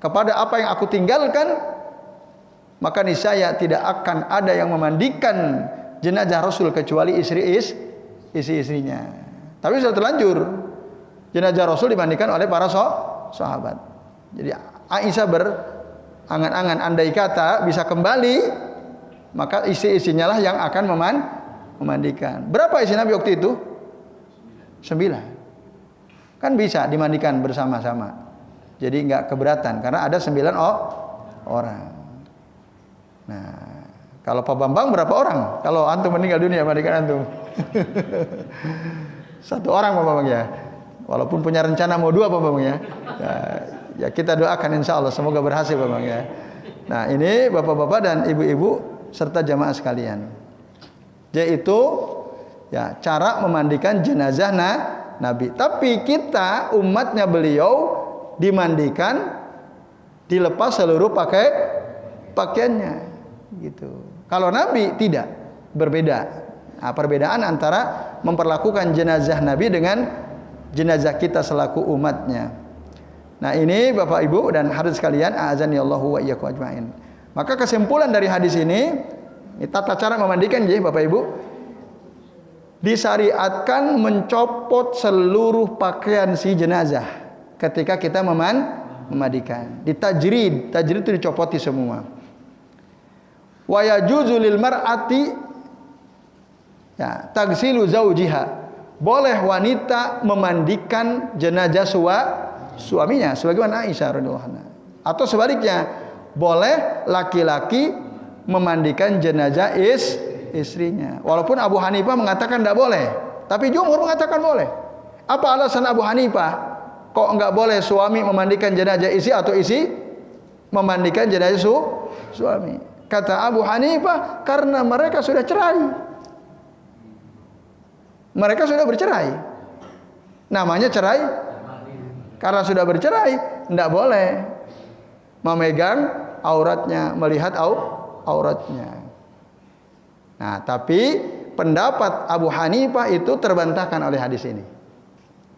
kepada apa yang aku tinggalkan, maka niscaya tidak akan ada yang memandikan jenazah Rasul kecuali istri-istrinya. Tapi sudah terlanjur, jenazah Rasul dimandikan oleh para sahabat. Jadi Aisyah berangan-angan, andai kata bisa kembali, maka istri-istrinya lah yang akan memandikan. Berapa istri Nabi waktu itu? 9. Kan bisa dimandikan bersama-sama. Jadi nggak keberatan karena ada 9 orang. Nah, kalau Pak Bambang berapa orang? Kalau antum meninggal dunia mandikan antum. 1 orang Pak Bambang ya. Walaupun punya rencana mau 2 Pak Bambang ya. Ya kita doakan insya Allah semoga berhasil Pak Bambang ya. Nah, ini bapak-bapak dan ibu-ibu serta jamaah sekalian, yaitu ya cara memandikan jenazah Nabi. Tapi kita umatnya beliau dimandikan, dilepas seluruh pakaiannya gitu. Kalau Nabi tidak, berbeda. Nah, perbedaan antara memperlakukan jenazah Nabi dengan jenazah kita selaku umatnya. Nah, ini Bapak Ibu dan hadirin sekalian, a'azanillahu wa iyyakum ajmain. Maka kesimpulan dari hadis ini tata cara memandikan ya Bapak Ibu, disyariatkan mencopot seluruh pakaian si jenazah ketika kita memandikan. Ditajrid, tajrid itu dicopoti semua. Wa yajuzu lil mar'ati ya taghsilu zaujiha. Boleh wanita memandikan jenazah suaminya sebagaimana Aisyah radhiyallahu anha. Atau sebaliknya, boleh laki-laki memandikan jenazah istrinya. Walaupun Abu Hanifah mengatakan tidak boleh, tapi jumhur mengatakan boleh. Apa alasan Abu Hanifah kok enggak boleh suami memandikan jenazah istri atau istri memandikan jenazah suami? Kata Abu Hanifah, karena mereka sudah cerai. Mereka sudah bercerai. Namanya cerai. Karena sudah bercerai, tidak boleh memegang auratnya, melihat auratnya. Nah, tapi pendapat Abu Hanifah itu terbantahkan oleh hadis ini.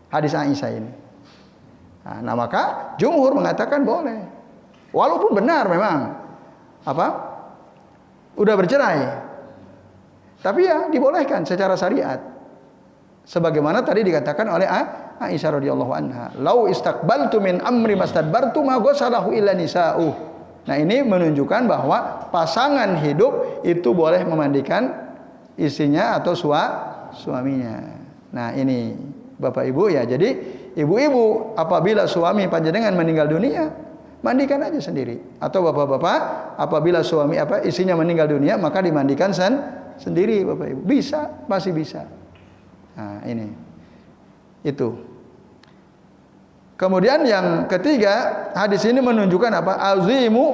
Hadis Aisyah ini. Nah, maka jumhur mengatakan boleh. Walaupun benar memang udah bercerai. Tapi ya dibolehkan secara syariat. Sebagaimana tadi dikatakan oleh Aisyah radhiyallahu anha, "Lau istaqbaltu min amri mastadbartu ma ghasalahu illa nisa'u." Nah, ini menunjukkan bahwa pasangan hidup itu boleh memandikan istrinya atau suaminya. Nah, ini Bapak Ibu ya. Jadi ibu-ibu apabila suami panjenengan meninggal dunia, mandikan aja sendiri. Atau bapak-bapak apabila suami istrinya meninggal dunia, maka dimandikan sendiri Bapak Ibu. Bisa, masih bisa. Nah, ini. Itu. Kemudian yang ketiga, hadis ini menunjukkan azimu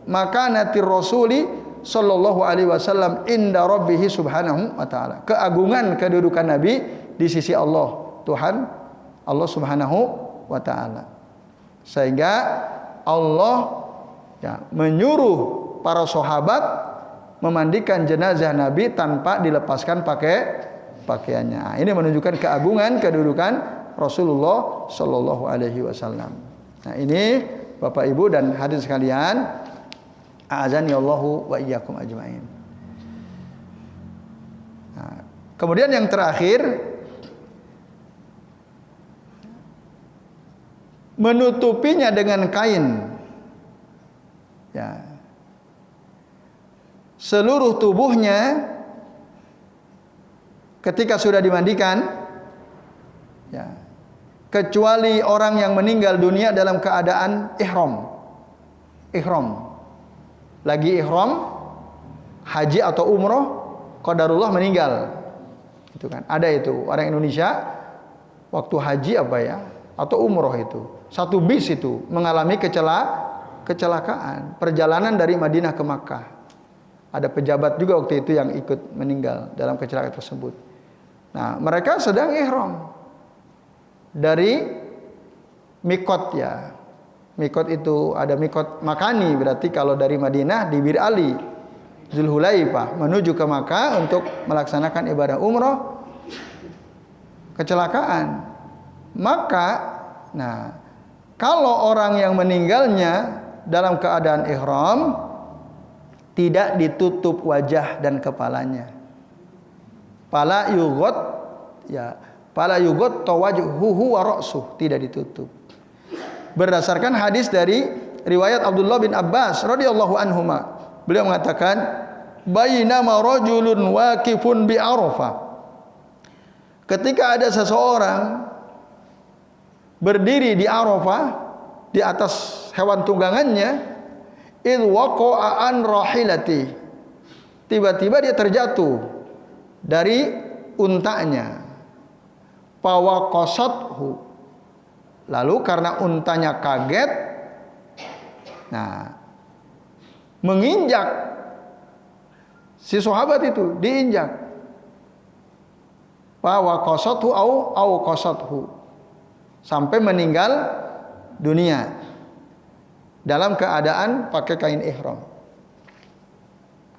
makanatir rasuli sallallahu alaihi wasallam inda rabbih subhanahu wa ta'ala. Keagungan kedudukan Nabi di sisi Allah, Tuhan Allah subhanahu wa ta'ala. Sehingga Allah menyuruh para sahabat memandikan jenazah Nabi tanpa dilepaskan pakaiannya. Nah, ini menunjukkan keagungan kedudukan Rasulullah Shallallahu Alaihi Wasallam. Nah, ini Bapak Ibu dan hadirin sekalian, a'azani Allahu wa iyyakum ajmain. Nah, kemudian yang terakhir, menutupinya dengan kain. Ya. Seluruh tubuhnya ketika sudah dimandikan, ya, kecuali orang yang meninggal dunia dalam keadaan ihram, lagi ihram, haji atau umroh, qadarullah meninggal, itu kan, ada itu orang Indonesia waktu haji atau umroh itu, satu bis itu mengalami kecelakaan perjalanan dari Madinah ke Makkah. Ada pejabat juga waktu itu yang ikut meninggal dalam kecelakaan tersebut. Nah, mereka sedang ihram dari mikot ya. Mikot itu ada mikot makani, berarti kalau dari Madinah di Bir Ali, Zulhulaifah menuju ke Makkah untuk melaksanakan ibadah umroh, kecelakaan. Maka, nah, kalau orang yang meninggalnya dalam keadaan ihram, tidak ditutup wajah dan kepalanya. Fala yughot tawajhuhu wa ra'suh, tidak ditutup. Berdasarkan hadis dari riwayat Abdullah bin Abbas radhiyallahu anhuma, beliau mengatakan, bainama rajulun waqifun bi Arafah, ketika ada seseorang berdiri di Arafah di atas hewan tunggangannya, id waqa'a an rahilati, tiba-tiba dia terjatuh dari untanya, fawaqasathu, lalu karena untanya kaget, nah, menginjak si sahabat itu, diinjak, fawaqasathu au qasathu, sampai meninggal dunia dalam keadaan pakai kain ihram.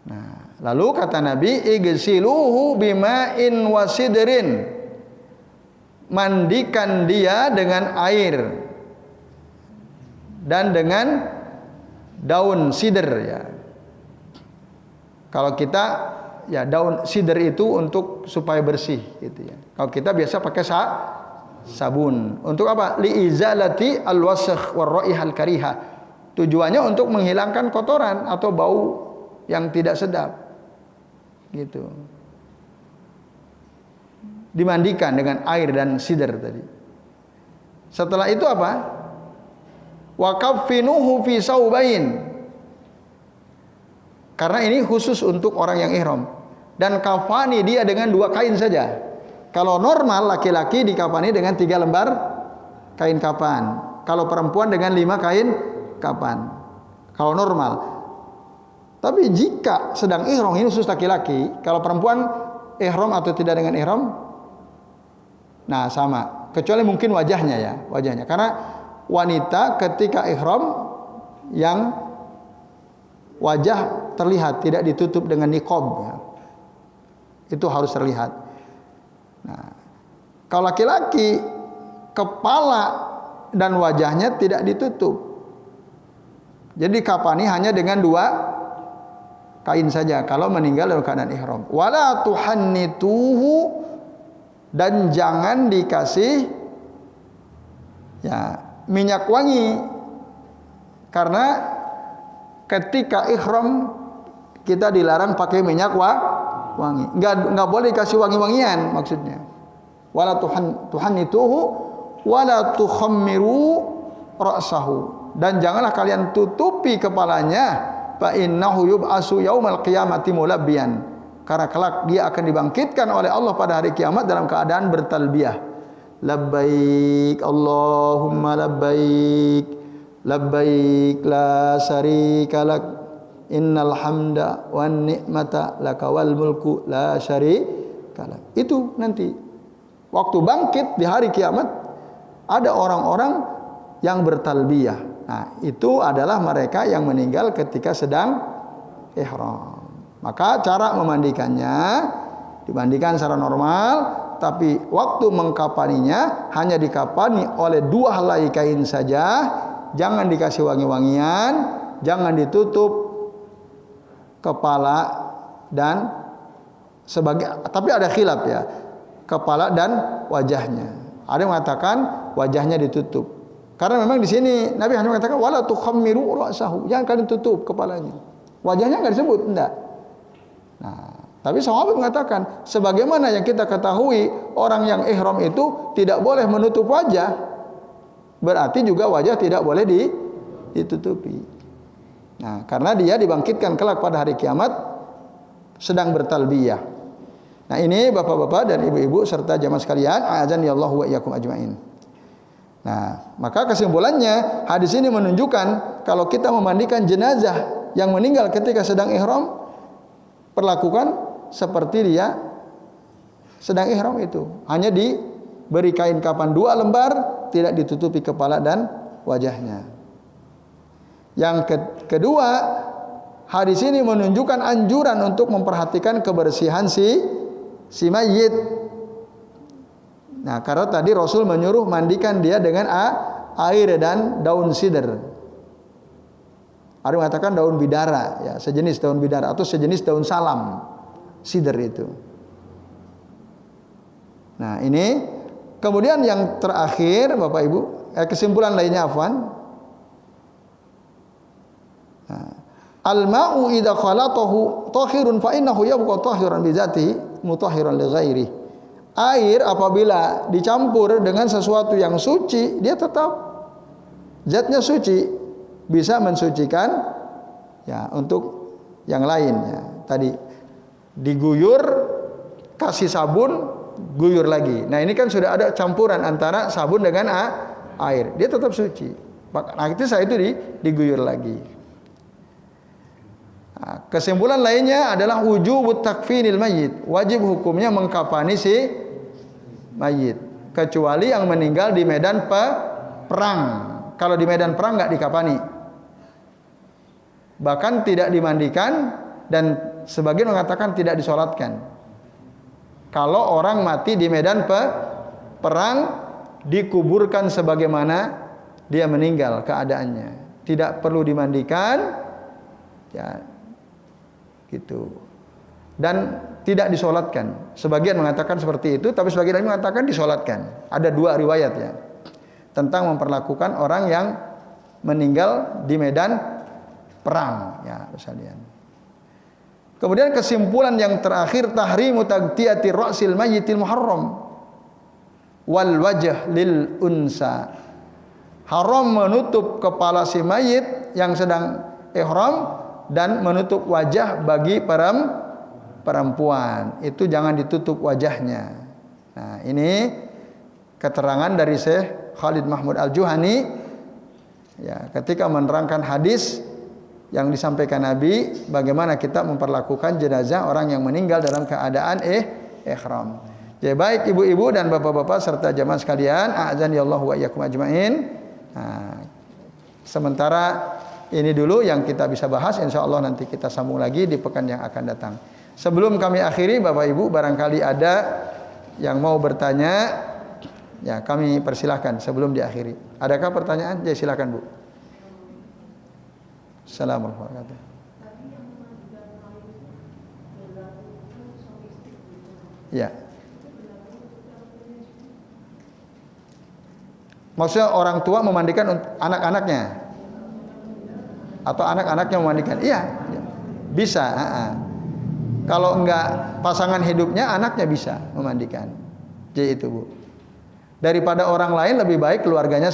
Nah, lalu kata Nabi, igsiluhu bima'in wasidrin, mandikan dia dengan air dan dengan daun sidr ya. Kalau kita ya daun sidr itu untuk supaya bersih gitu ya. Kalau kita biasa pakai sabun. Untuk apa? Li izalati al-wasakh war raihal kariha. Tujuannya untuk menghilangkan kotoran atau bau yang tidak sedap. Gitu. Dimandikan dengan air dan sidr tadi. Setelah itu apa? Wa kaffinuhu fi saubain. Karena ini khusus untuk orang yang ihram. Dan kafani dia dengan 2 kain saja. Kalau normal laki-laki dikafani dengan 3 lembar kain kapan. Kalau perempuan dengan 5 kain kapan. Kalau normal. Tapi jika sedang ihram, ini khusus laki-laki. Kalau perempuan ihram atau tidak dengan ihram, nah sama. Kecuali mungkin wajahnya ya, wajahnya. Karena wanita ketika ihram yang wajah terlihat, tidak ditutup dengan niqab ya. Itu harus terlihat. Nah, kalau laki-laki kepala dan wajahnya tidak ditutup. Jadi kafani hanya dengan 2 kain saja kalau meninggal dalam keadaan ihram. Wala tuhannituhu, dan jangan dikasih ya minyak wangi. Karena ketika ihram kita dilarang pakai minyak wangi. Enggak boleh kasih wangi-wangian maksudnya. Wala tuhannituhu wala tukhammiru ra'sahu, dan janganlah kalian tutupi kepalanya. Fa innahu yub'asu yaumal qiyamati mulabbiyan, karena kelak dia akan dibangkitkan oleh Allah pada hari kiamat dalam keadaan bertalbiyah. Labbaik Allahumma labbaik, labbaik la syarika lak, innal hamda wan ni'mata laka wal mulku la syarika lak. Itu nanti waktu bangkit di hari kiamat ada orang-orang yang bertalbiyah. Nah, itu adalah mereka yang meninggal ketika sedang ihram. Maka cara memandikannya dimandikan secara normal, tapi waktu mengkafaninya hanya dikafani oleh 2 helai kain saja, jangan dikasih wangi-wangian, jangan ditutup kepala dan tapi ada khilaf ya, kepala dan wajahnya. Ada yang mengatakan wajahnya ditutup. Karena memang di sini Nabi hanya mengatakan wala tukhammiru ra'sahu, jangan kalian tutup kepalanya. Wajahnya enggak disebut, enggak. Nah, tapi sahabat mengatakan sebagaimana yang kita ketahui orang yang ihram itu tidak boleh menutup wajah, berarti juga wajah tidak boleh ditutupi. Nah, karena dia dibangkitkan kelak pada hari kiamat sedang bertalbiyah. Nah, ini bapak-bapak dan ibu-ibu serta jamaah sekalian, azan ya Allah wa iyyakum ajmain. Nah, maka kesimpulannya hadis ini menunjukkan kalau kita memandikan jenazah yang meninggal ketika sedang ihram, perlakukan seperti dia sedang ihram itu. Hanya diberi kain kapan 2 lembar, tidak ditutupi kepala dan wajahnya. Yang kedua, hadis ini menunjukkan anjuran untuk memperhatikan kebersihan si mayit. Nah, karena tadi Rasul menyuruh mandikan dia dengan air dan daun sidr. Ada yang mengatakan daun bidara, ya, sejenis daun bidara atau sejenis daun salam, sidr itu. Nah, ini kemudian yang terakhir, Bapak Ibu, kesimpulan lainnya afwan. Nah, al-ma'u idza khalatahu tahirun fa innahu yabqa tahiran bi dzatihi mutahhiran li ghairihi. Air apabila dicampur dengan sesuatu yang suci, dia tetap zatnya suci, bisa mensucikan ya untuk yang lainnya. Tadi diguyur, kasih sabun, guyur lagi. Nah, ini kan sudah ada campuran antara sabun dengan air, dia tetap suci. Nah, itu saya itu diguyur lagi. Nah, kesimpulan lainnya adalah wujubut takfinil mayyit, wajib hukumnya mengkafani si mayit, kecuali yang meninggal di medan perang. Kalau di medan perang nggak dikafani, bahkan tidak dimandikan, dan sebagian mengatakan tidak disolatkan. Kalau orang mati di medan perang, dikuburkan sebagaimana dia meninggal keadaannya, tidak perlu dimandikan, ya gitu, dan tidak disolatkan. Sebagian mengatakan seperti itu, tapi sebagian lain mengatakan disolatkan. Ada 2 riwayat ya tentang memperlakukan orang yang meninggal di medan perang, ya sekalian. Kemudian kesimpulan yang terakhir, tahrimu taghtiyati ra'sil mayyitil muharram wal wajh lil unsa. Haram menutup kepala si mayit yang sedang ihram dan menutup wajah bagi perempuan. Itu jangan ditutup wajahnya. Nah, ini keterangan dari Syekh Khalid Mahmud Al-Juhani ya, ketika menerangkan hadis yang disampaikan Nabi bagaimana kita memperlakukan jenazah orang yang meninggal dalam keadaan ihram. Ya, baik ibu-ibu dan bapak-bapak serta jamaah sekalian, a'zanillahu wa iyyakum ajmain. Nah, sementara ini dulu yang kita bisa bahas, insyaallah nanti kita sambung lagi di pekan yang akan datang. Sebelum kami akhiri, Bapak Ibu, barangkali ada yang mau bertanya, ya kami persilahkan sebelum diakhiri. Adakah pertanyaan? Ya silakan Bu. Assalamualaikum warahmatullahi wabarakatuh. Ya. Maksudnya orang tua memandikan anak-anaknya atau anak-anaknya memandikan? Iya, bisa. Kalau enggak pasangan hidupnya, anaknya bisa memandikan. Jadi itu Bu. Daripada orang lain lebih baik keluarganya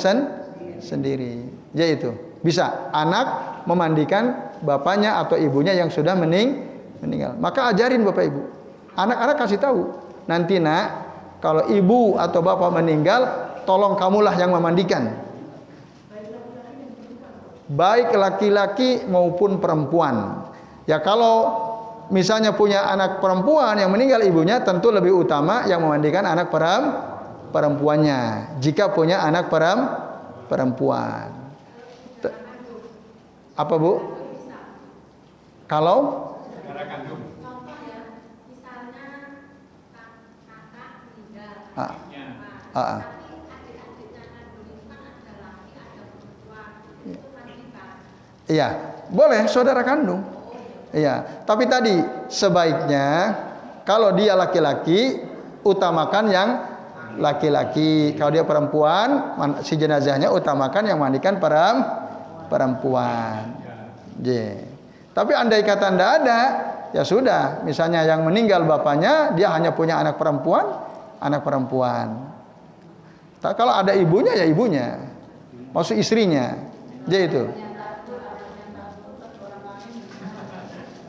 sendiri. Jadi itu bisa anak memandikan bapaknya atau ibunya yang sudah meninggal. Maka ajarin Bapak Ibu. Anak-anak kasih tahu. Nanti nak, kalau ibu atau bapak meninggal, tolong kamulah yang memandikan. Baik laki-laki maupun perempuan. Ya kalau misalnya punya anak perempuan yang meninggal ibunya, tentu lebih utama yang memandikan anak perempuannya. Jika punya anak perempuan. Apa Bu? Kalau? Iya, boleh saudara kandung. Iya, tapi tadi sebaiknya kalau dia laki-laki utamakan yang laki-laki. Kalau dia perempuan, si jenazahnya utamakan yang mandikan perempuan. Tapi andai kata tidak ada, ya sudah. Misalnya yang meninggal bapaknya, dia hanya punya anak perempuan. Kalau ada ibunya ya ibunya, maksud istrinya. Jadi itu.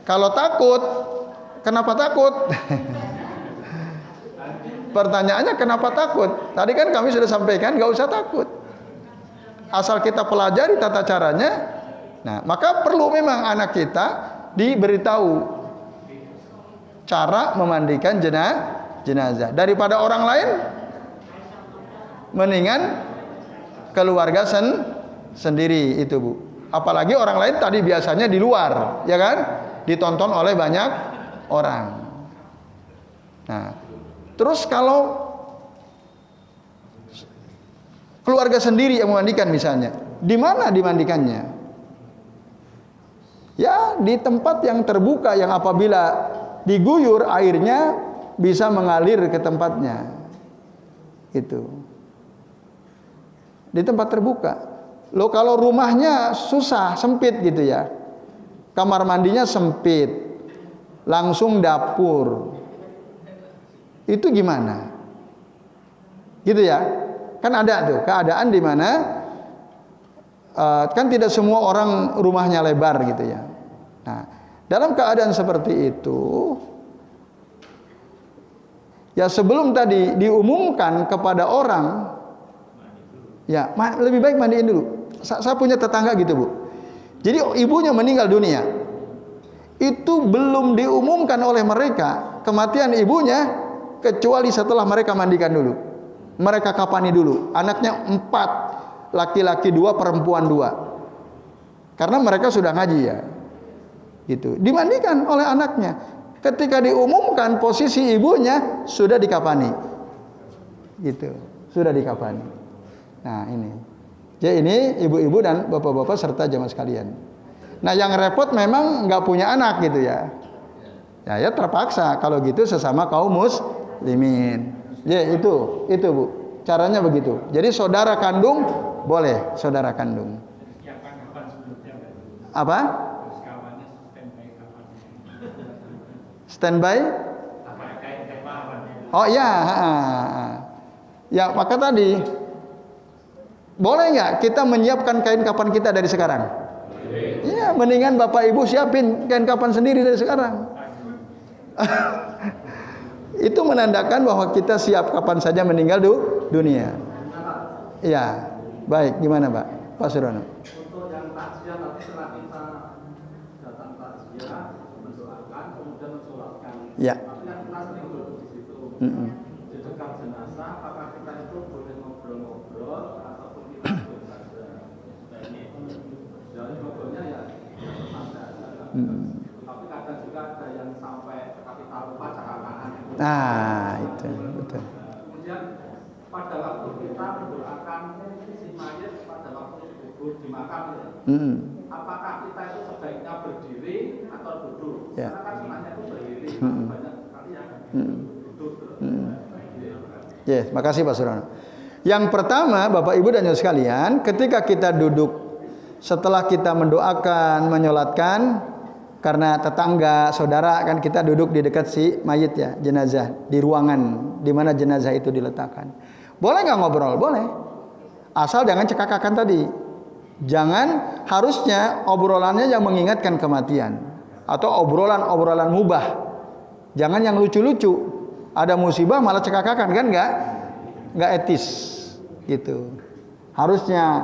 Kalau takut, kenapa takut? Pertanyaannya kenapa takut? Tadi kan kami sudah sampaikan nggak usah takut. Asal kita pelajari tata caranya. Nah, maka perlu memang anak kita diberitahu cara memandikan jenazah. Daripada orang lain, mendingan keluarga sendiri itu Bu. Apalagi orang lain tadi biasanya di luar, ya kan? Ditonton oleh banyak orang. Nah, terus kalau keluarga sendiri yang memandikan misalnya, di mana dimandikannya? Ya, di tempat yang terbuka yang apabila diguyur airnya bisa mengalir ke tempatnya. Itu. Di tempat terbuka. Loh kalau rumahnya susah, sempit gitu ya. Kamar mandinya sempit, langsung dapur. Itu gimana? Gitu ya? Kan ada tuh keadaan di mana kan tidak semua orang rumahnya lebar gitu ya. Nah, dalam keadaan seperti itu, ya sebelum tadi diumumkan kepada orang, ya lebih baik mandiin dulu. Saya punya tetangga gitu Bu. Jadi ibunya meninggal dunia. Itu belum diumumkan oleh mereka kematian ibunya kecuali setelah mereka mandikan dulu. Mereka kapani dulu. Anaknya 4, laki-laki 2, perempuan 2. Karena mereka sudah ngaji ya. Gitu. Dimandikan oleh anaknya. Ketika diumumkan posisi ibunya sudah dikapani. Gitu. Sudah dikapani. Nah, ini. Jadi ini ibu-ibu dan bapak-bapak serta jamaah sekalian. Nah yang repot memang nggak punya anak gitu ya. Ya terpaksa kalau gitu sesama kaum muslimin. Ya itu Bu. Caranya begitu. Jadi saudara kandung boleh saudara kandung. Apa? Standby? Oh ya. Ya maka tadi Boleh nggak kita menyiapkan kain kapan kita dari sekarang? Iya, mendingan Bapak Ibu siapin kain kapan sendiri dari sekarang. Itu menandakan bahwa kita siap kapan saja meninggal dunia. Iya, baik. Gimana Pak? Pak Surono. Untuk yang takziah tadi setelah kita datang takziah, mendoakan, kemudian mensolatkan. Ya. Tapi yang kita sering duduk di situ, di dekat jenazah, apakah kita itu boleh ngobrol-ngobrol ataupun kita duduk saja? Jadi ngobrolnya ya santai saja. Tapi kadang juga ada yang sampai kita lupa cakapan. Nah, itu betul. Kemudian pada waktu kita mendoakan si mayit pada waktu kubur di makam ya, apakah kita itu sebaiknya berdiri atau duduk? Ya. Karena kan sunahnya itu berdiri, banyak sekali yang duduk. Yes, makasih Pak Surono. Yang pertama, Bapak Ibu dan Saudara sekalian, ketika kita duduk setelah kita mendoakan, menyolatkan, karena tetangga, saudara kan kita duduk di dekat si mayit ya, jenazah, di ruangan di mana jenazah itu diletakkan. Boleh nggak ngobrol? Boleh. Asal jangan cekakakan tadi. Jangan, harusnya obrolannya yang mengingatkan kematian atau obrolan-obrolan mubah. Jangan yang lucu-lucu. Ada musibah malah cekakakan, kan nggak etis gitu. Harusnya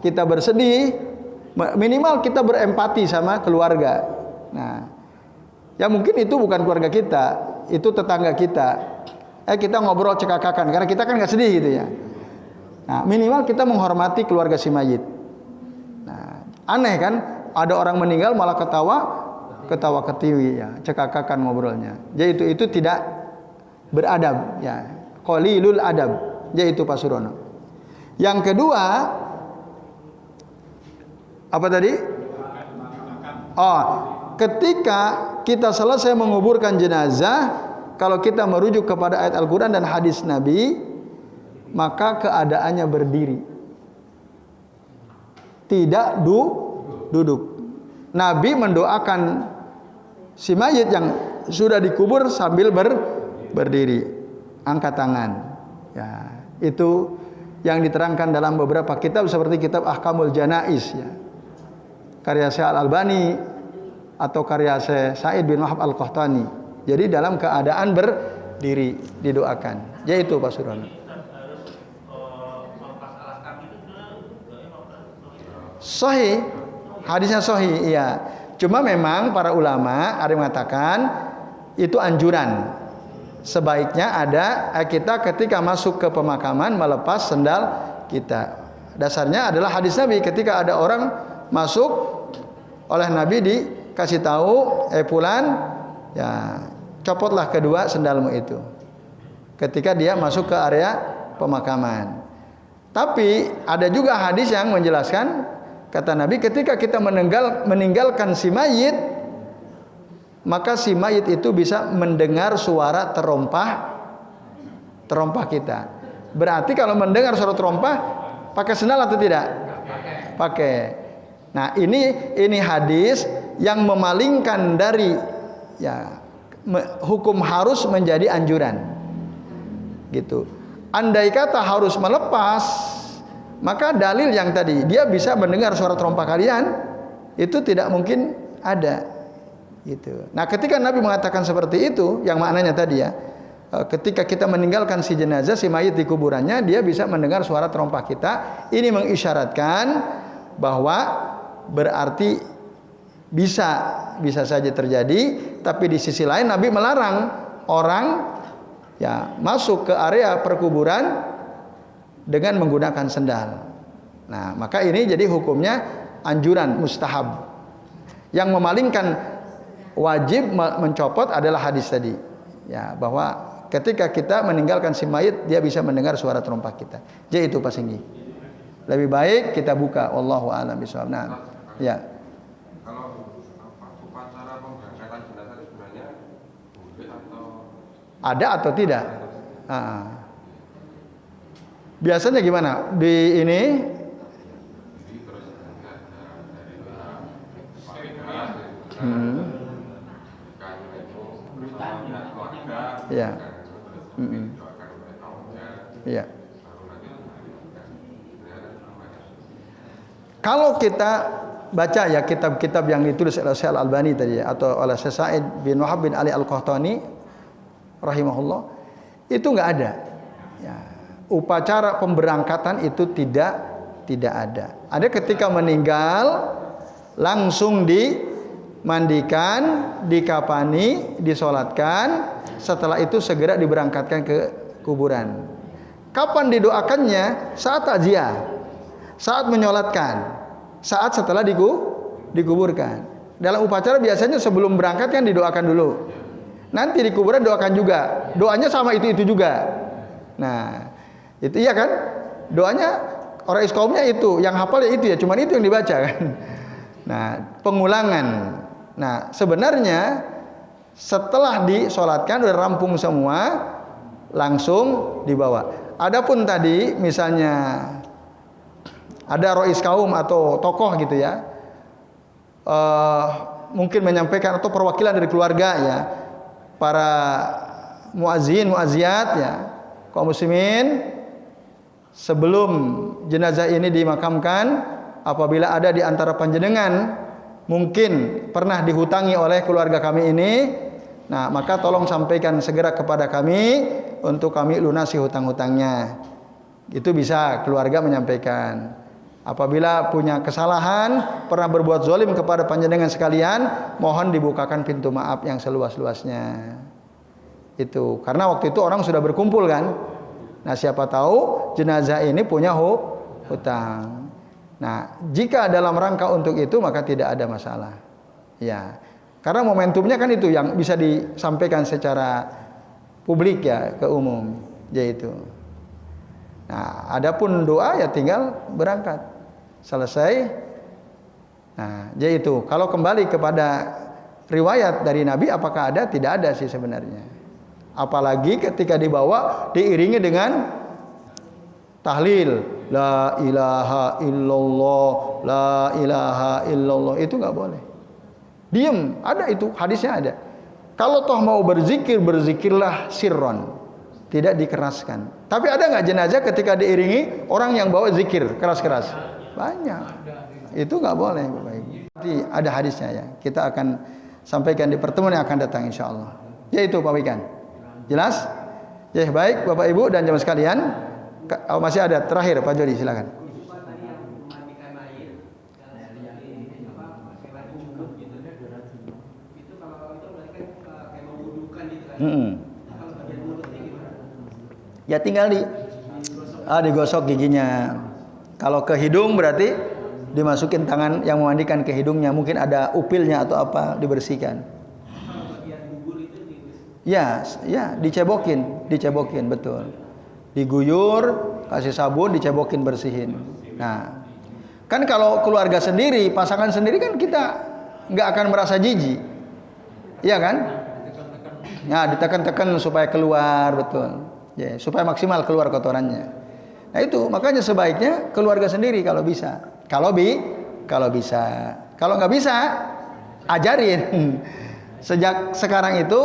kita bersedih, minimal kita berempati sama keluarga. Nah, ya mungkin itu bukan keluarga kita, itu tetangga kita. Kita ngobrol cekakakan karena kita kan nggak sedih gitu ya. Nah, minimal kita menghormati keluarga si mayit. Nah, aneh kan, ada orang meninggal malah ketawa ketiwi ya, cekakakan ngobrolnya. Jadi itu tidak beradab ya. Qalilul adab. Jadi itu Pak Surono. Yang kedua, apa tadi? Oh, ketika kita selesai menguburkan jenazah, kalau kita merujuk kepada ayat Al-Quran dan hadis Nabi, maka keadaannya berdiri, tidak duduk. Nabi mendoakan si mayit yang sudah dikubur sambil berdiri, angkat tangan. Ya, itu yang diterangkan dalam beberapa kitab seperti kitab Ahkamul Janaiz ya, karya Syekh Al-Albani atau karya Syekh Sa'id bin Wahab Al-Qahtani. Jadi dalam keadaan berdiri didoakan. Yaitu Pak Surono. Sahih, hadisnya sahih, iya. Cuma memang para ulama ada yang mengatakan itu anjuran. Sebaiknya ada kita ketika masuk ke pemakaman melepas sendal kita. Dasarnya adalah hadis Nabi, ketika ada orang masuk oleh Nabi dikasih tahu, fulan, ya copotlah kedua sendalmu itu. Ketika dia masuk ke area pemakaman. Tapi ada juga hadis yang menjelaskan, kata Nabi, ketika kita meninggalkan si mayit, maka si mayit itu bisa mendengar suara terompah kita. Berarti kalau mendengar suara terompah, pakai sendal atau tidak? Pakai. Nah, ini hadis yang memalingkan dari ya hukum harus menjadi anjuran. Gitu. Andai kata harus melepas, maka dalil yang tadi dia bisa mendengar suara terompah kalian itu tidak mungkin ada. Gitu. Nah, ketika Nabi mengatakan seperti itu, yang maknanya tadi ya, ketika kita meninggalkan si jenazah, si mayit di kuburannya, dia bisa mendengar suara terompah kita. Ini mengisyaratkan bahwa berarti bisa saja terjadi. Tapi di sisi lain Nabi melarang orang ya masuk ke area perkuburan dengan menggunakan sendal. Nah, maka ini jadi hukumnya anjuran, mustahab. Yang memalingkan wajib mencopot adalah hadis tadi. Ya, bahwa ketika kita meninggalkan si mayit, dia bisa mendengar suara terompah kita. Jadi itu Pak Singgi. Lebih baik kita buka, wallahu a'lam bishawab. Nah, ya. Kalau upacara pemberangkatan jenazah itu sebenarnya boleh atau ada atau tidak? Biasanya gimana? Di ini ya. Iya. Kalau kita baca ya kitab-kitab yang ditulis oleh Syekh Al-Albani tadi ya, atau oleh Syekh Sa'id bin Wahab bin Ali Al-Qahtani rahimahullah, itu enggak ada. Ya, upacara pemberangkatan itu tidak ada. Ada ketika meninggal langsung dimandikan, dikafani, disolatkan, setelah itu segera diberangkatkan ke kuburan. Kapan didoakannya? Saat takziah, saat menyolatkan, saat setelah dikuburkan. Dalam upacara biasanya sebelum berangkat kan didoakan dulu. Nanti di kuburan doakan juga. Doanya sama itu juga. Nah, itu iya kan? Doanya orang iskaumnya itu, yang hafal ya itu ya, cuman itu yang dibaca kan. Nah, pengulangan. Nah, sebenarnya setelah disolatkan udah rampung semua, langsung dibawa. Adapun tadi misalnya ada rois kaum atau tokoh gitu ya, mungkin menyampaikan atau perwakilan dari keluarga ya, para muazzin, muazziat ya, kaum muslimin, sebelum jenazah ini dimakamkan, apabila ada di antara panjenengan mungkin pernah dihutangi oleh keluarga kami ini, nah maka tolong sampaikan segera kepada kami untuk kami lunasi hutang-hutangnya. Itu bisa keluarga menyampaikan. Apabila punya kesalahan, pernah berbuat zalim kepada panjenengan sekalian, mohon dibukakan pintu maaf yang seluas-luasnya. Itu karena waktu itu orang sudah berkumpul kan. Nah, siapa tahu jenazah ini punya hutang. Nah, jika dalam rangka untuk itu maka tidak ada masalah. Ya. Karena momentumnya kan itu yang bisa disampaikan secara publik ya, ke umum, yaitu. Nah, adapun doa ya tinggal berangkat. Selesai. Nah, yaitu kalau kembali kepada riwayat dari Nabi apakah ada? Tidak ada sih sebenarnya. Apalagi ketika dibawa diiringi dengan tahlil, la ilaha illallah, la ilaha illallah, itu enggak boleh. Diam, ada itu, hadisnya ada. Kalau toh mau berzikir, berzikirlah sirron, tidak dikeraskan. Tapi ada enggak jenazah ketika diiringi orang yang bawa zikir keras-keras? Banyak. Itu enggak boleh, Bapak Ibu. Nanti ada hadisnya ya. Kita akan sampaikan di pertemuan yang akan datang insyaallah. Yaitu Pak Wikan. Jelas? Ya, baik Bapak Ibu dan jemaah sekalian. Masih ada terakhir Pak Jody, silakan. Ya tinggal digosok giginya. Kalau ke hidung berarti dimasukin tangan yang memandikan ke hidungnya, mungkin ada upilnya atau apa, dibersihkan. Ya, dicebokin betul. Diguyur, kasih sabun, dicebokin, bersihin. Nah, kan kalau keluarga sendiri, pasangan sendiri kan kita nggak akan merasa jijik, iya kan? Nah, ditekan-tekan supaya keluar betul, ya, supaya maksimal keluar kotorannya. Nah itu makanya sebaiknya keluarga sendiri kalau bisa, kalau bisa, kalau nggak bisa, ajarin. Sejak sekarang itu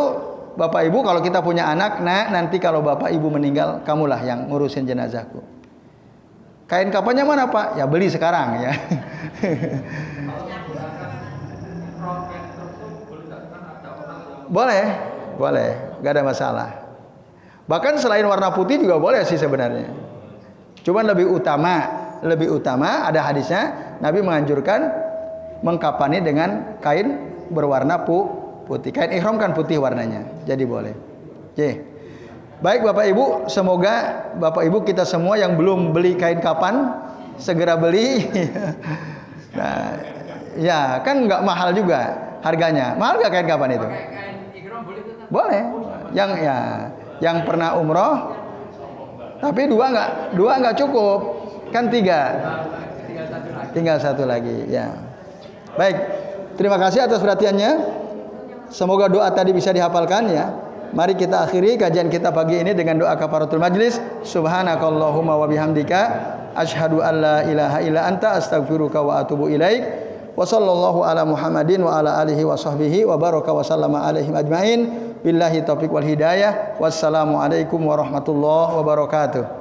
Bapak Ibu kalau kita punya anak, nah nanti kalau Bapak Ibu meninggal, kamulah yang ngurusin jenazahku. Kain kafannya mana Pak? Ya beli sekarang ya. Boleh, gak ada masalah. Bahkan selain warna putih juga boleh sih sebenarnya. Cuman lebih utama ada hadisnya Nabi menganjurkan mengkafani dengan kain berwarna putih. Kain ihram kan putih warnanya, jadi boleh. Oke. Baik Bapak Ibu, semoga Bapak Ibu kita semua yang belum beli kain kafan segera beli. Nah, ya kan nggak mahal juga harganya. Mahal nggak kain kafan itu? Boleh. Yang pernah umroh, tapi dua nggak cukup, kan 3. Tinggal satu lagi. Ya. Baik, terima kasih atas perhatiannya. Semoga doa tadi bisa dihafalkan ya. Mari kita akhiri kajian kita pagi ini dengan doa kafaratul majlis. Subhanakallahumma wa bihamdika asyhadu an la ilaha illa anta astaghfiruka wa atubu ilaik. Wa sallallahu ala Muhammadin wa ala alihi wa sahbihi wa baraka wa sallama alaihim ajmain. Billahi taufiq wal hidayah. Wassalamu alaikum warahmatullahi wabarakatuh.